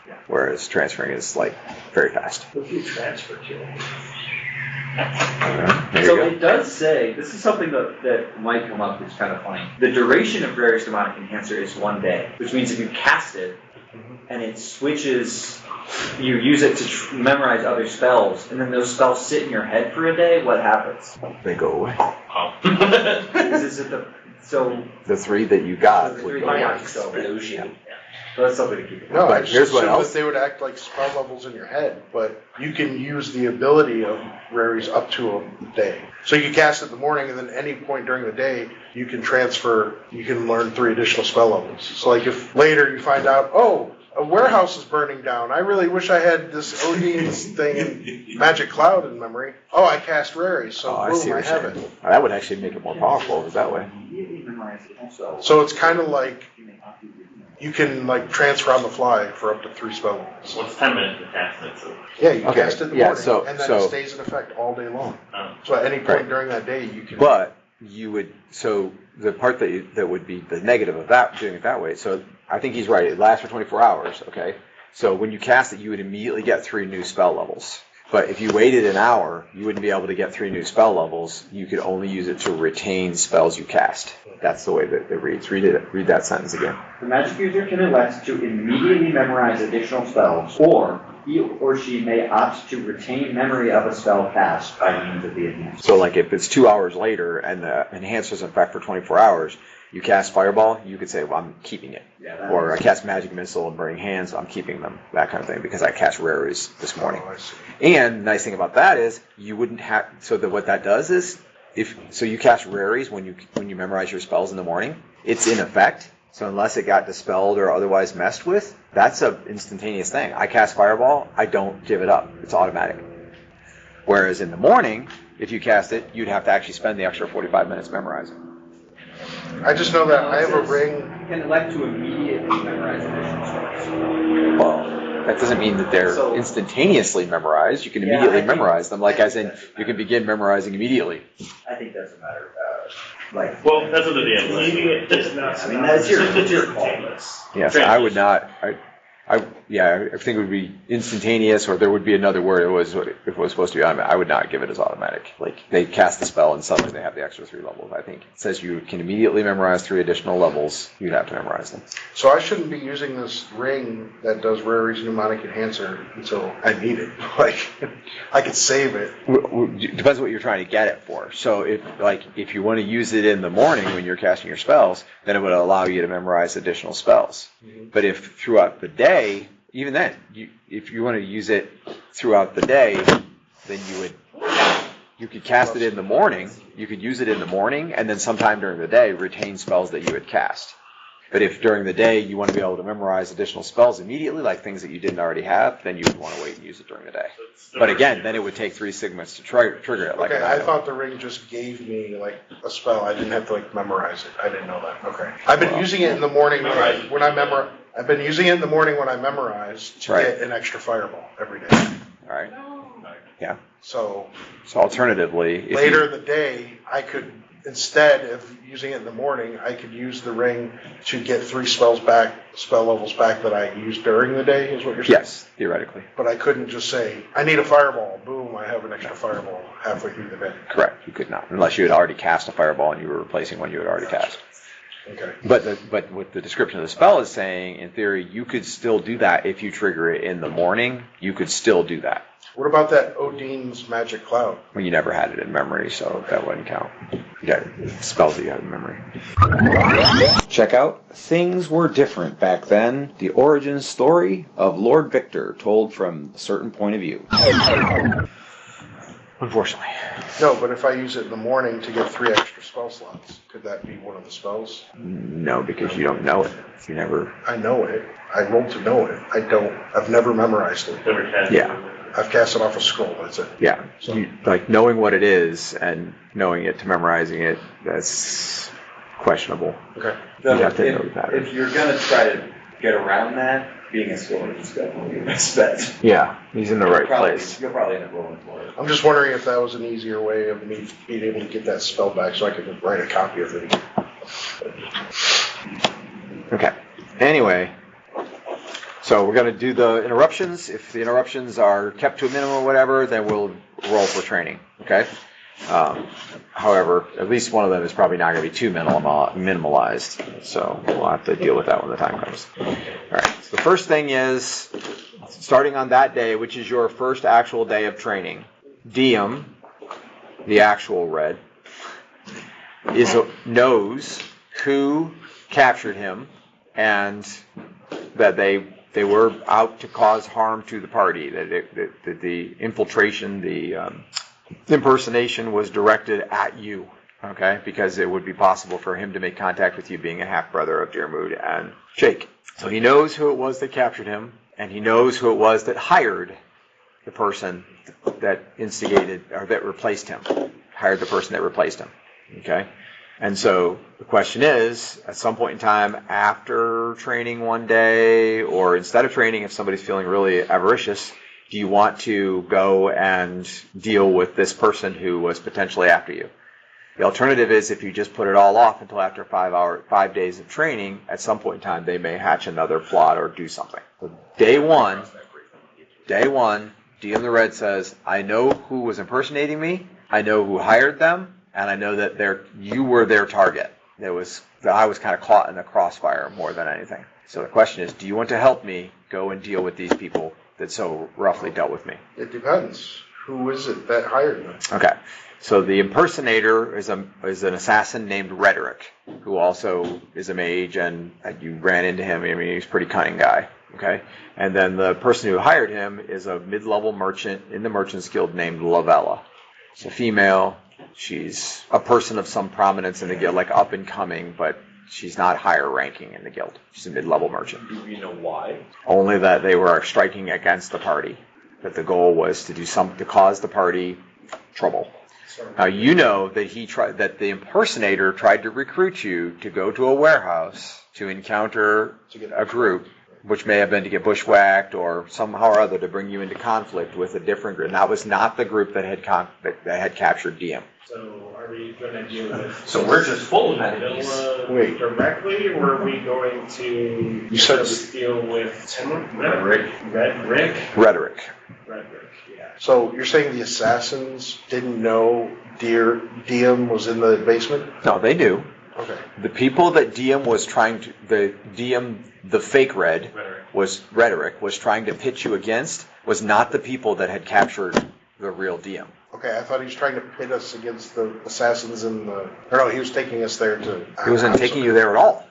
Yeah. Whereas transferring is like very fast. If you transfer to it. There So you go. it does say, this is something that might come up, it's kind of funny. The duration of Various Demonic Enhancer is 1 day, which means if you cast it, and it switches, you use it to memorize other spells, and then those spells sit in your head for a day, what happens? They go away. Is it so The 3 that you got the would 3 go that away. I so that's something to keep in mind. No, But I just here's what assumed else- that they would act like spell levels in your head, but you can use the ability of raries up to a day. So you can cast it in the morning, and then any point during the day, you can transfer, you can learn 3 additional spell levels. So like if later you find out, oh, a warehouse is burning down, I really wish I had this Odine's thing in Magic Cloud in memory. Oh, I cast raries, so Oh, I boom, see I what you're have saying. it. That would actually make it more powerful if it was that way. Immediately memorize it also. So it's kind of like, You may opt to retain You can like transfer on the fly for up to 3 spell levels. What's 10 minutes to cast it? So. Yeah, you Okay, cast it in the yeah, morning, so- and then so- it stays in effect all day long. Oh. So at any point Right. during that day, you can. But you would, so the part that would be the negative of that, doing it that way, so I think he's right, it lasts for 24 hours, okay? So when you cast it, you would immediately get 3 new spell levels. But if you waited an hour, you wouldn't be able to get 3 new spell levels. You could only use it to retain spells you cast. That's the way that it reads. Read that sentence again. The magic user can elect to immediately memorize additional spells, or he or she may opt to retain memory of a spell cast by means of the enhancer. So like if it's 2 hours later and the enhancer's in effect for 24 hours, you cast Fireball, you could say, well, I'm keeping it. Yeah, Or I cast Magic Missile and Burning Hands, I'm keeping them. That kind of thing, because I cast Rares this morning. Oh, I see. And the nice thing about that is you wouldn't have, so that what that does is, so you cast Rares when you memorize your spells in the morning, it's in effect. So unless it got dispelled or otherwise messed with, that's an instantaneous thing. I cast Fireball, I don't give it up. It's automatic. Whereas in the morning, if you cast it, you'd have to actually spend the extra 45 minutes memorizing. I just know that I have a ring. You can elect to immediately memorize additional spells. Well, that doesn't mean that they're So- instantaneously memorized. You can Yeah, immediately I think- memorize them, like I as think in that's you can begin memorizing immediately. I think that's a matter of, like, Well, that's what the DM Immediate says. is not. I mean, that's your call. Yes, I would not. I think it would be instantaneous, or there would be another word. If it was supposed to be automatic, I would not give it as automatic. Like they cast the spell and suddenly they have the extra 3 levels. I think it says you can immediately memorize 3 additional levels. You'd have to memorize them. So I shouldn't be using this ring that does Rare's Mnemonic Enhancer until I need it. Like, I could save it. Depends what you're trying to get it for. So if you want to use it in the morning when you're casting your spells, then it would allow you to memorize additional spells. Mm-hmm. But if throughout the day, even then, if you want to use it throughout the day, then you could cast it in the morning. You could use it in the morning, and then sometime during the day retain spells that you had cast. But if during the day you want to be able to memorize additional spells immediately, like things that you didn't already have, then you would want to wait and use it during the day. But again, then it would take 3 segments to trigger it. Like Okay, an I item. thought the ring just gave me like a spell. I didn't have to like memorize it. I didn't know that. Okay. I've been using it in the morning when I memorize. I've been using it in the morning when I memorize to Right. get an extra fireball every day. All right. Yeah. So So alternatively, if later in the day, I could, instead of using it in the morning, I could use the ring to get 3 spell levels back that I used during the day, is what you're saying? yes, theoretically, But I couldn't just say, I need a fireball. Boom, I have an extra fireball halfway through the day. correct. You could not, unless you had already cast a fireball and you were replacing one you had already cast. Okay. But what the description of the spell is saying, in theory, you could still do that if you trigger it in the morning. You could still do that. What about that Odin's Magic Cloud? Well, you never had it in memory, so that wouldn't count. You got spells that you have in memory. Check out Things Were Different Back Then, the origin story of Lord Victor, told from a certain point of view. Unfortunately. No, but if I use it in the morning to get 3 extra spell slots, could that be one of the spells? No, because you don't know it. You never... I know it. I rolled to know it. I've never memorized it. Never cast Yeah. it. I've cast it off a scroll, that's it. Yeah, like knowing what it is and knowing it to memorizing it, that's questionable. Okay. You have to know the pattern. If you're going to try to get around that, being a scholar is definitely your best bet. Yeah, he's in the right place. You'll probably end up rolling for it. I'm just wondering if that was an easier way of me being able to get that spell back so I could write a copy of it. Okay. Anyway, so we're going to do the interruptions. If the interruptions are kept to a minimum or whatever, then we'll roll for training. Okay. However, at least one of them is probably not going to be too minimalized. So we'll have to deal with that when the time comes. All right. So the first thing is, starting on that day, which is your first actual day of training, Dhium, the actual Red, knows who captured him and that they were out to cause harm to the party, that the infiltration, the impersonation was directed at you, okay? Because it would be possible for him to make contact with you being a half-brother of Dermud and Shake. So he knows who it was that captured him, and he knows who it was that hired the person that instigated, or that replaced him. Hired the person that replaced him, okay? And so the question is, at some point in time after training one day, or instead of training, if somebody's feeling really avaricious, do you want to go and deal with this person who was potentially after you? The alternative is if you just put it all off until after 5 days of training, at some point in time they may hatch another plot or do something. So day one, Dhium the Red says, I know who was impersonating me, I know who hired them, and I know that you were their target. I was kind of caught in the crossfire more than anything. So the question is, do you want to help me go and deal with these people that so roughly dealt with me? It depends. Who is it that hired them? Okay. So the impersonator is an assassin named Rhetoric, who also is a mage, and you ran into him. I mean, he's a pretty cunning guy. Okay. And then the person who hired him is a mid-level merchant in the Merchants Guild named Lavella. She's a female. She's a person of some prominence in the guild, like up and coming, but she's not higher ranking in the guild. She's a mid-level merchant. Do we know why? Only that they were striking against the party. That the goal was to do something to cause the party trouble. Now you know that that the impersonator tried to recruit you to go to a warehouse to encounter a group, which may have been to get bushwhacked or somehow or other to bring you into conflict with a different group. And that was not the group that had captured Dhium. So are we going to deal with So we're just full of enemies. Wait. directly, or are we going to You said deal with Rick. Rhetoric. Rhetoric, yeah. So you're saying the assassins didn't know Dhium was in the basement? No, they knew. Okay. The people that Dhium was Dhium the fake Red was Rhetoric was trying to pitch you against was not the people that had captured the real Dhium. Okay, I thought he was trying to pit us against the assassins in the... Or no, he was taking us there to... He wasn't taking you there at all.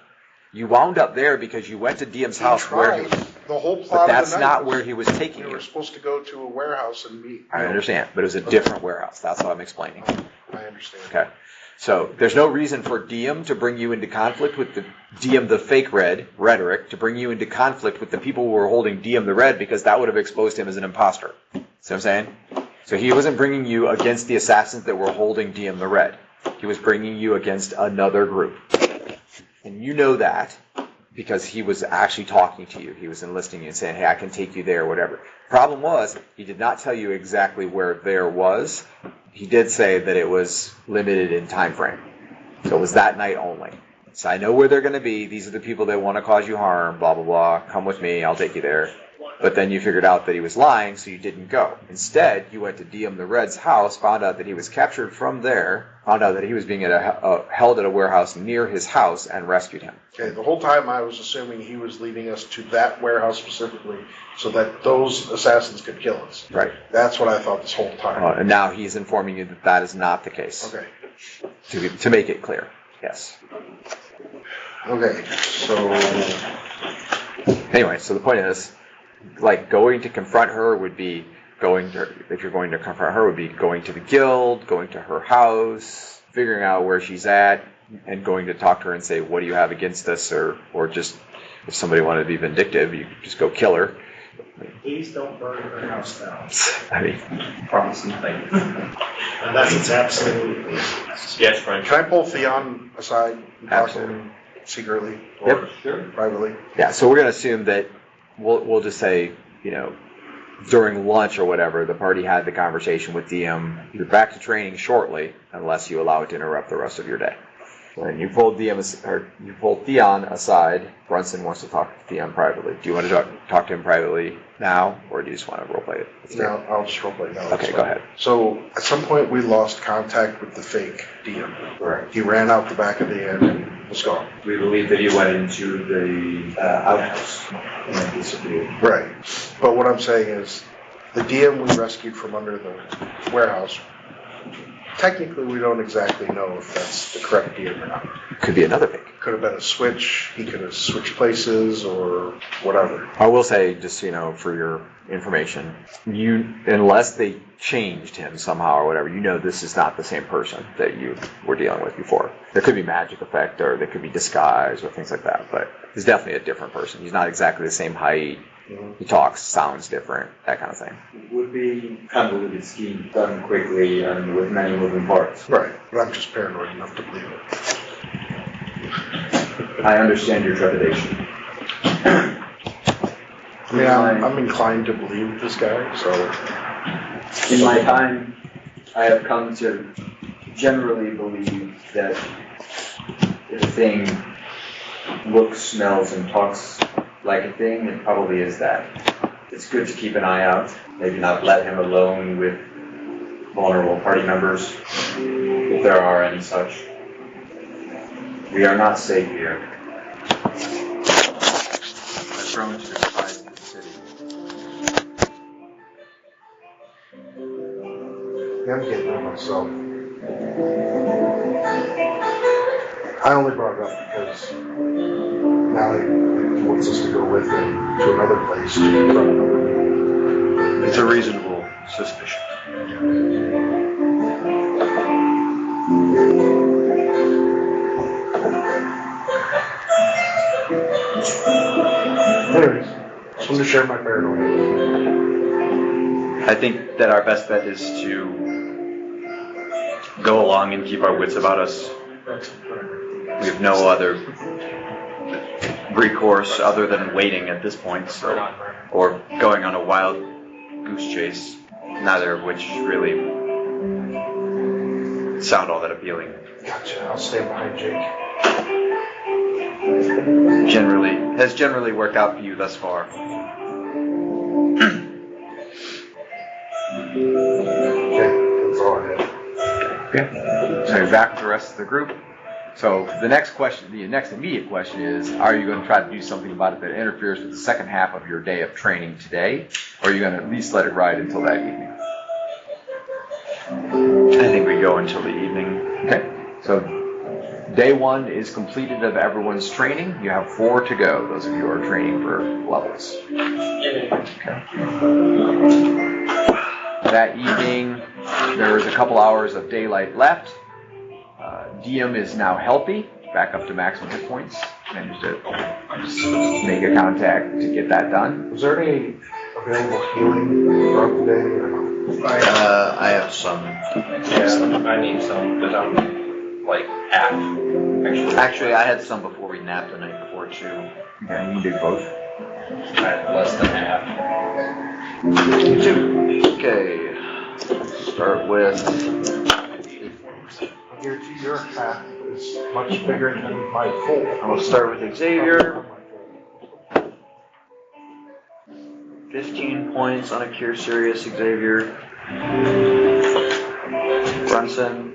You wound up there because you went to Dhium's house where he was. The whole plot But of that's the night. not where he was taking We you. were supposed to go to a warehouse and meet. I understand, but it was a different warehouse. That's what I'm explaining. I understand. Okay. So there's no reason for Dhium to bring you into conflict with the Dhium the fake Red, Rhetoric, to bring you into conflict with the people who were holding Dhium the Red, because that would have exposed him as an imposter. See what I'm saying? So he wasn't bringing you against the assassins that were holding Dhium the Red. He was bringing you against another group. And you know that because he was actually talking to you. He was enlisting you and saying, hey, I can take you there, whatever. Problem was, he did not tell you exactly where there was. He did say that it was limited in time frame. So it was that night only. So I know where they're going to be. These are the people that want to cause you harm, blah, blah, blah. Come with me. I'll take you there. But then you figured out that he was lying, so you didn't go. Instead, you went to Dhium the Red's house, found out that he was captured from there, found out that he was being held at a warehouse near his house, and rescued him. Okay, the whole time I was assuming he was leading us to that warehouse specifically so that those assassins could kill us. Right. That's what I thought this whole time. And now he's informing you that that is not the case. Okay. To make it clear. Yes. Okay, so... Anyway, so the point is, like, going to confront her would be if you're going to confront her, would be going to the guild, going to her house, figuring out where she's at, and going to talk to her and say, what do you have against us? Or just, if somebody wanted to be vindictive, you could just go kill her. Please don't burn her house down. I mean, Promise nothing. Unless it's absolutely Yes, Frank. Can I pull Theon aside and talk to him secretly or privately? Yeah, so we're going to assume that we'll just say, during lunch or whatever, the party had the conversation with Dhium. You're back to training shortly, unless you allow it to interrupt the rest of your day. When you pulled Theon aside, Brunson wants to talk to Theon privately. Do you want to talk to him privately now, or do you just want to roleplay it? No, I'll just roleplay now. Okay, go ahead. So, at some point we lost contact with the fake Dhium. Right. He ran out the back of the inn and was gone. We believe that he went into the outhouse and then disappeared. Right. But what I'm saying is, the Dhium we rescued from under the warehouse, technically we don't exactly know if that's the correct Dhium or not. Could be another pick. Could have been a switch, he could have switched places or whatever. I will say, just for your information, unless they changed him somehow or whatever, this is not the same person that you were dealing with before. There could be magic effect, or there could be disguise, or things like that, but he's definitely a different person. He's not exactly the same height. Mm-hmm. He talks, sounds different, that kind of thing. It would be convoluted scheme done quickly and with many moving parts. Right. But I'm just paranoid enough to believe it. I understand your trepidation. I mean, I'm inclined to believe this guy, so. In my time, I have come to generally believe that if a thing looks, smells, and talks like a thing, it probably is that. It's good to keep an eye out. Maybe not let him alone with vulnerable party members, if there are any such. We are not safe here. I've grown to despise this city. Yeah, I'm getting it myself. I only brought it up because now he wants us to go with him to another place to confront another meeting. It's a reasonable suspicion. Anyways, just wanted to share my paranoia. I think that our best bet is to go along and keep our wits about us. We have no other recourse other than waiting at this point, so, or going on a wild goose chase, neither of which really sound all that appealing. Gotcha, I'll stand behind Jake. Has generally worked out for you thus far. Okay, that's all I had. Okay. So you're back with the rest of the group. So the next question, the next immediate question is, are you going to try to do something about it that interferes with the second half of your day of training today? Or are you going to at least let it ride until that evening? I think we go until the evening. Okay. So day 1 is completed of everyone's training. You have 4 to go, those of you who are training for levels. Okay. That evening, there is a couple hours of daylight left. Dhium is now healthy, back up to maximum hit points. Managed to just make a contact to get that done. Was there any available healing throughout the day? Or no? I have some. Yeah, I need some, because I'm like half. Actually, I had some before we napped the night before too. Okay, you can do both. I had less than half. You too. Okay. Start with. I guarantee your half is much bigger than my full. I'll start with Xavier. 15 points on a Cure Serious, Xavier. Brunson.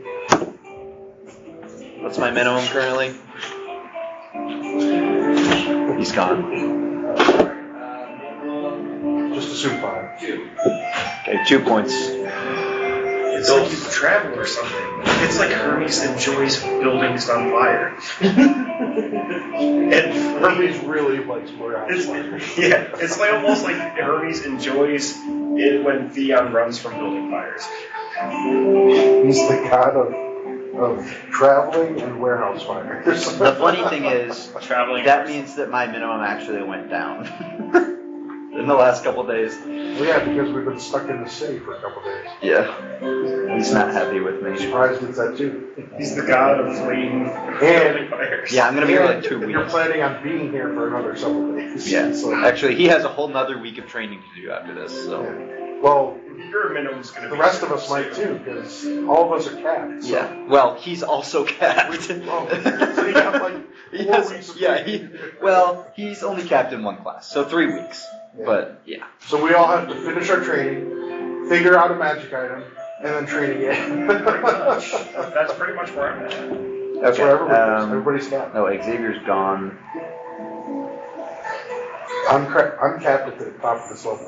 What's my minimum currently? He's gone. Just assume 5. Okay, 2 points. It's like he's a traveler or something. It's like Hermes enjoys buildings on fire. And Hermes really likes warehouse fires. yeah, it's like almost like Hermes enjoys it when Theon runs from building fires. He's the god of traveling and warehouse fires. The funny thing is, Traveling. that means that my minimum actually went down in the last couple days. Well, yeah, because we've been stuck in the city for a couple days. Yeah. He's not happy with I'm me. surprised it's that too. He's the god of fleeing building fires. Yeah, I'm going to be here like 2 And You're weeks. planning on being here for another several days. Yeah, So, actually, he has a whole nother week of training to do after this, so. yeah. Well, Your minimum's going to the be. rest of us might too, because all of us are cats. So. Yeah, well, he's also capped. Oh, so you got like 4 weeks of training. Well, he's only capped in 1 class, so 3 weeks. Yeah. But, yeah. So we all have to finish our training, figure out a magic item, and then train again. That's pretty much where I'm at. That's where everybody's capped. No, Xavier's gone. I'm capped at the top of this level.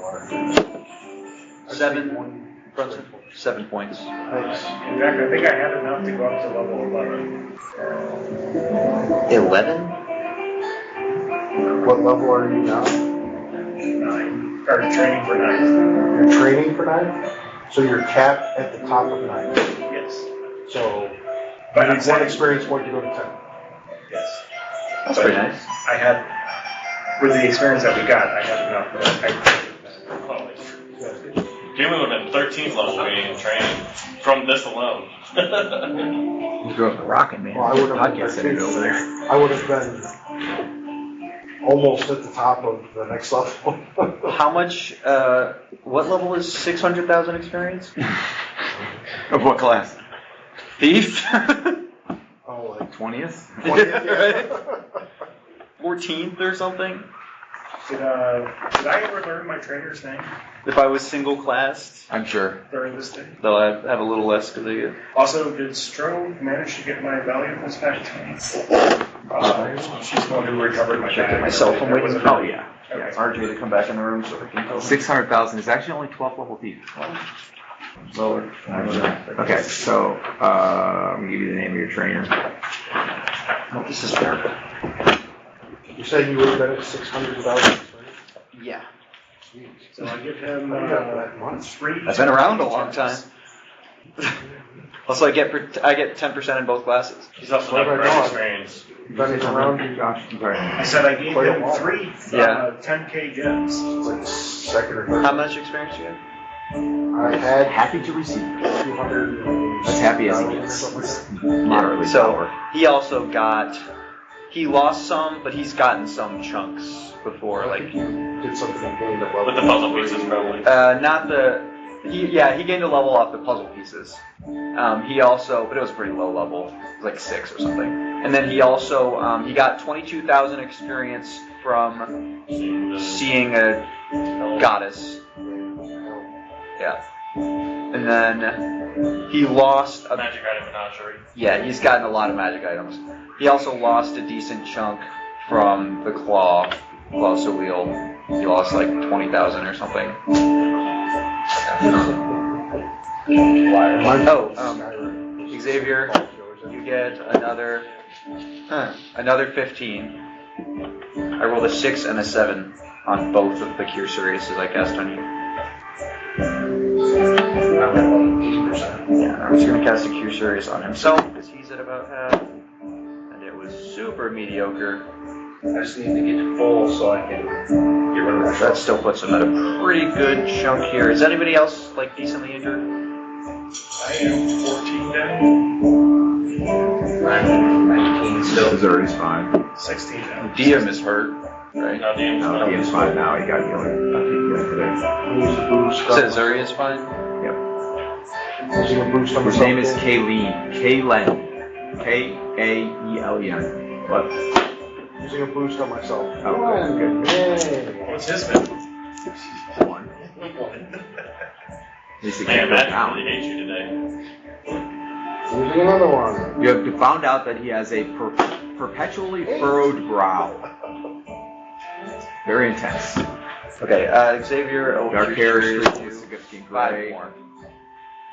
7, Brunson? 7 points. Thanks. In fact, I think I had enough to go up to level 11. 11? What level are you now? 9. Or training for 9. You're training for 9? So you're capped at the top of 9. Yes. So But you I'm need saying- 1 experience point to go to 10. Yes. That's pretty nice. I had, with the experience that we got, I had enough. Jimmy would have 13 level gain training from this alone. You grew up rocking, man. Well, I would have Podcast been editor over there. I would have been almost at the top of the next level. How much, what level is 600,000 experience? Of what class? Thief? Oh, like 20th? 14th or something? Did I ever learn my trainer's name If I was single classed, I'm sure. during this thing? though I have a little less because I get. Also, did Stro manage to get my valuables back to me? She's the one who recovered my Checked bag. it myself. I'm waiting. Oh, yeah. Yeah, it's RJ to come back in the room so we can tell. 600,000 is actually only 12 level thief. Lower. Okay, so I'm gonna give you the name of your trainer. No, this is fair. You're saying you would have been at 600,000? Yeah. So I give him that much. 3. I've been around a long time. Also, I get 10% in both classes. He's also What not about very Noah? experienced. You've been around, Josh, I'm sorry. I said I gave him 3 Yeah. 10K gems. like second or third. How much experience do you have? I had Happy to receive. 200. As happy as he gets. Moderately So power. he also got. He lost some, but he's gotten some chunks before. Like, Did something and gained a level. With the puzzle pieces, probably. not the. He gained a level off the puzzle pieces. He also, but it was pretty low level, it was like 6 or something. And then he also he got 22,000 experience from seeing a goddess. Yeah. And then he lost a Magic item menagerie. Yeah, he's gotten a lot of magic items. He also lost a decent chunk from the claw wheel. He lost like 20,000 or something. Xavier, you get another 15. I rolled a 6 and a 7 on both of the Cure Siriuses I cast on you. Yeah, I'm just gonna cast a Cure Sirius on himself because he's at about half, and it was super mediocre. I just need to get full so I can get rid of That still puts him at a pretty good chunk here. Is anybody else like decently injured? I am 14 down. I'm 19 still. Missouri's fine. 16 down. Dhium is hurt, right? No, the No, he is fine now. He got healing. Today. Who's the boost? Says Zuri is fine. Using a boost on His myself. name is Kayleen. Kaylen. Kaelen. What? Using a boost on myself. Oh, good. Yay. What's his name? 1. At least it Man, can't go Magic down. really hates you today. Using another one. You have found out that he has a perpetually furrowed brow. Very intense. Okay, Xavier. Dark hair is significant 5 gray. more.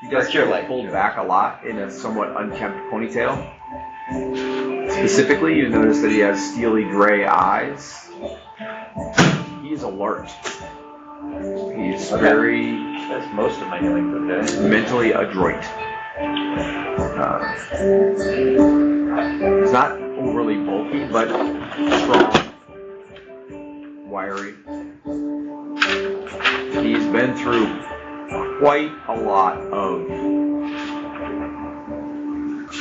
He does Cure get light. pulled back a lot in a somewhat unkempt ponytail. Specifically, you notice that he has steely gray eyes. He's alert. He's very That's most of my healing for the day. mentally adroit. He's not overly bulky, but strong, wiry. He's been through quite a lot of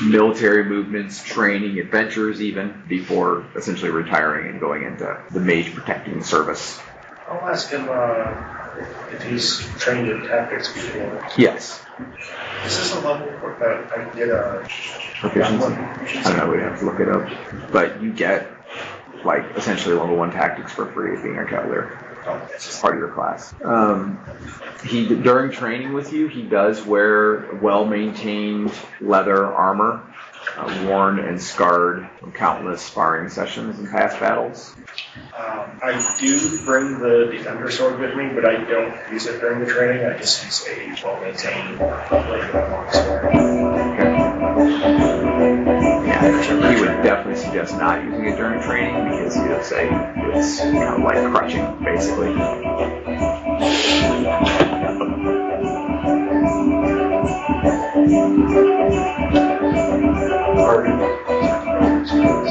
military movements, training, adventures even, before essentially retiring and going into the mage protecting service. I'll ask him if he's trained in tactics before. Yes. Is this a level that I get a Proficiency. I don't know, we'd have to look it up. But you get, like, essentially level 1 tactics for free as being a cavalier. It's part of your class. During training with you, he does wear well-maintained leather armor, worn and scarred from countless sparring sessions and past battles. I do bring the Defender Sword with me, but I don't use it during the training. I just use a well-maintained long sword. Okay. Yeah, he would definitely suggest not using it during training because he would say it's kind of like crutching, basically.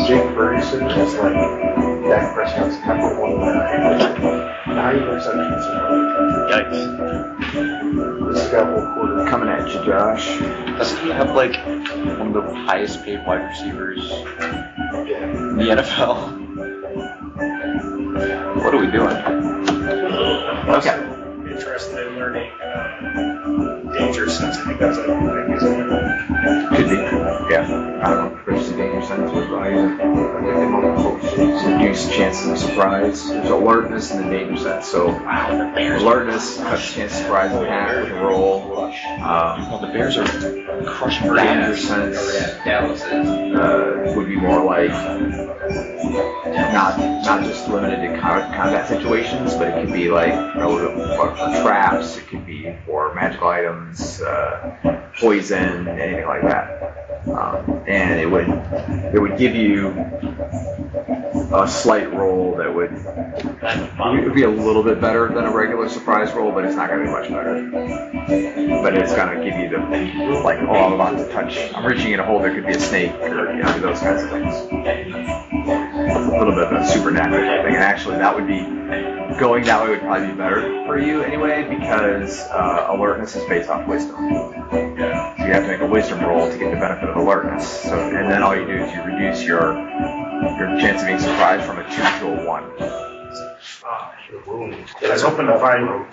Jake Ferguson is like Dak Prescott's number 1 guy. 9 receptions. Yikes. like one of the highest paid wide receivers in the NFL. What are we doing? Okay. Interested in learning danger sense. I think that's a Could be. Yeah. I don't know. Increase the danger sense with reduce chances of surprise. There's alertness and the danger sense. So alertness cuts the chance of surprise in half with a roll. Well, the Bears are crushing Danger sense Dallas is. would be more like not just limited to combat situations, but it could be like for traps. It could be for magical items, poison, anything like that. And it would give you a slight roll that would be a little bit better than a regular surprise roll, but it's not going to be much better. But it's going to give you the like, oh, I'm about to touch. I'm reaching in a hole. There could be a snake, or those kinds of things. A little bit of a supernatural type thing, and actually, that would be going that way would probably be better for you anyway, because alertness is based off wisdom. So you have to make a wisdom roll to get the benefit of alertness. So, and then all you do is you reduce your chance of being surprised from a 2 to a 1. I was hoping to find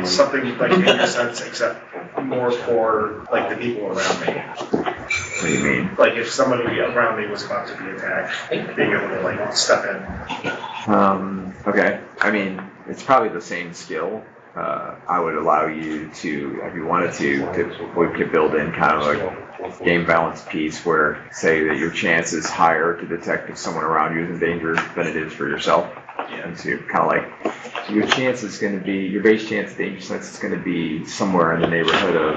something like danger sense, except more for like the people around me. What do you mean? Like if somebody around me was about to be attacked, being able to like step in. Okay. I mean, it's probably the same skill. I would allow you to, if you wanted to, we could build in kind of a game balance piece where, say, that your chance is higher to detect if someone around you is in danger than it is for yourself. And so you're kind of like, your chance is going to be, your base chance of danger sense is going to be somewhere in the neighborhood of,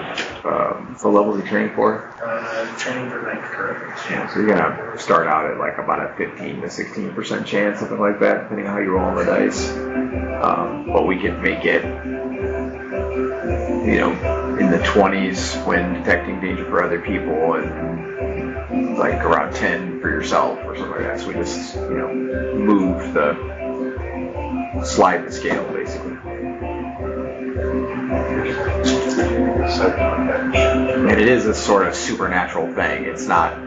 what level are you training for? Training for 9th currently. Yeah, so you're going to start out at like about a 15 to 16% chance, something like that, depending on how you roll on the dice. But we could make it, in the 20s when detecting danger for other people, and like around 10 for yourself or something like that. So we just, move slide the scale basically. And it is a sort of supernatural thing. It's not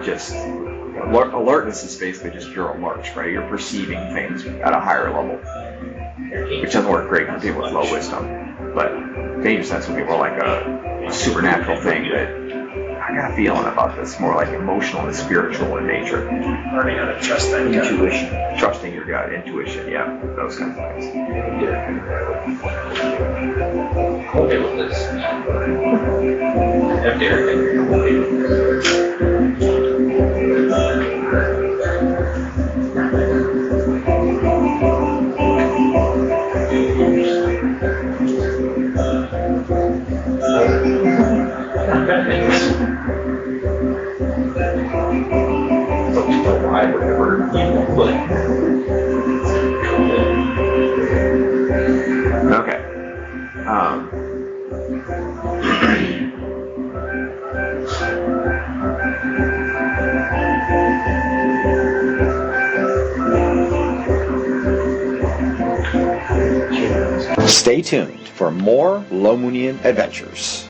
just alertness is basically just your alerts, right? You're perceiving things at a higher level, which doesn't work great for people with low wisdom. But danger sense would be more like a supernatural thing that I got a feeling about this, more like emotional and spiritual in nature. Learning how to trust that gut. Intuition, trusting your gut, intuition, yeah, those kinds of things. Okay with this. If Derek and you're okay with Okay. Stay tuned for more Lomunian adventures.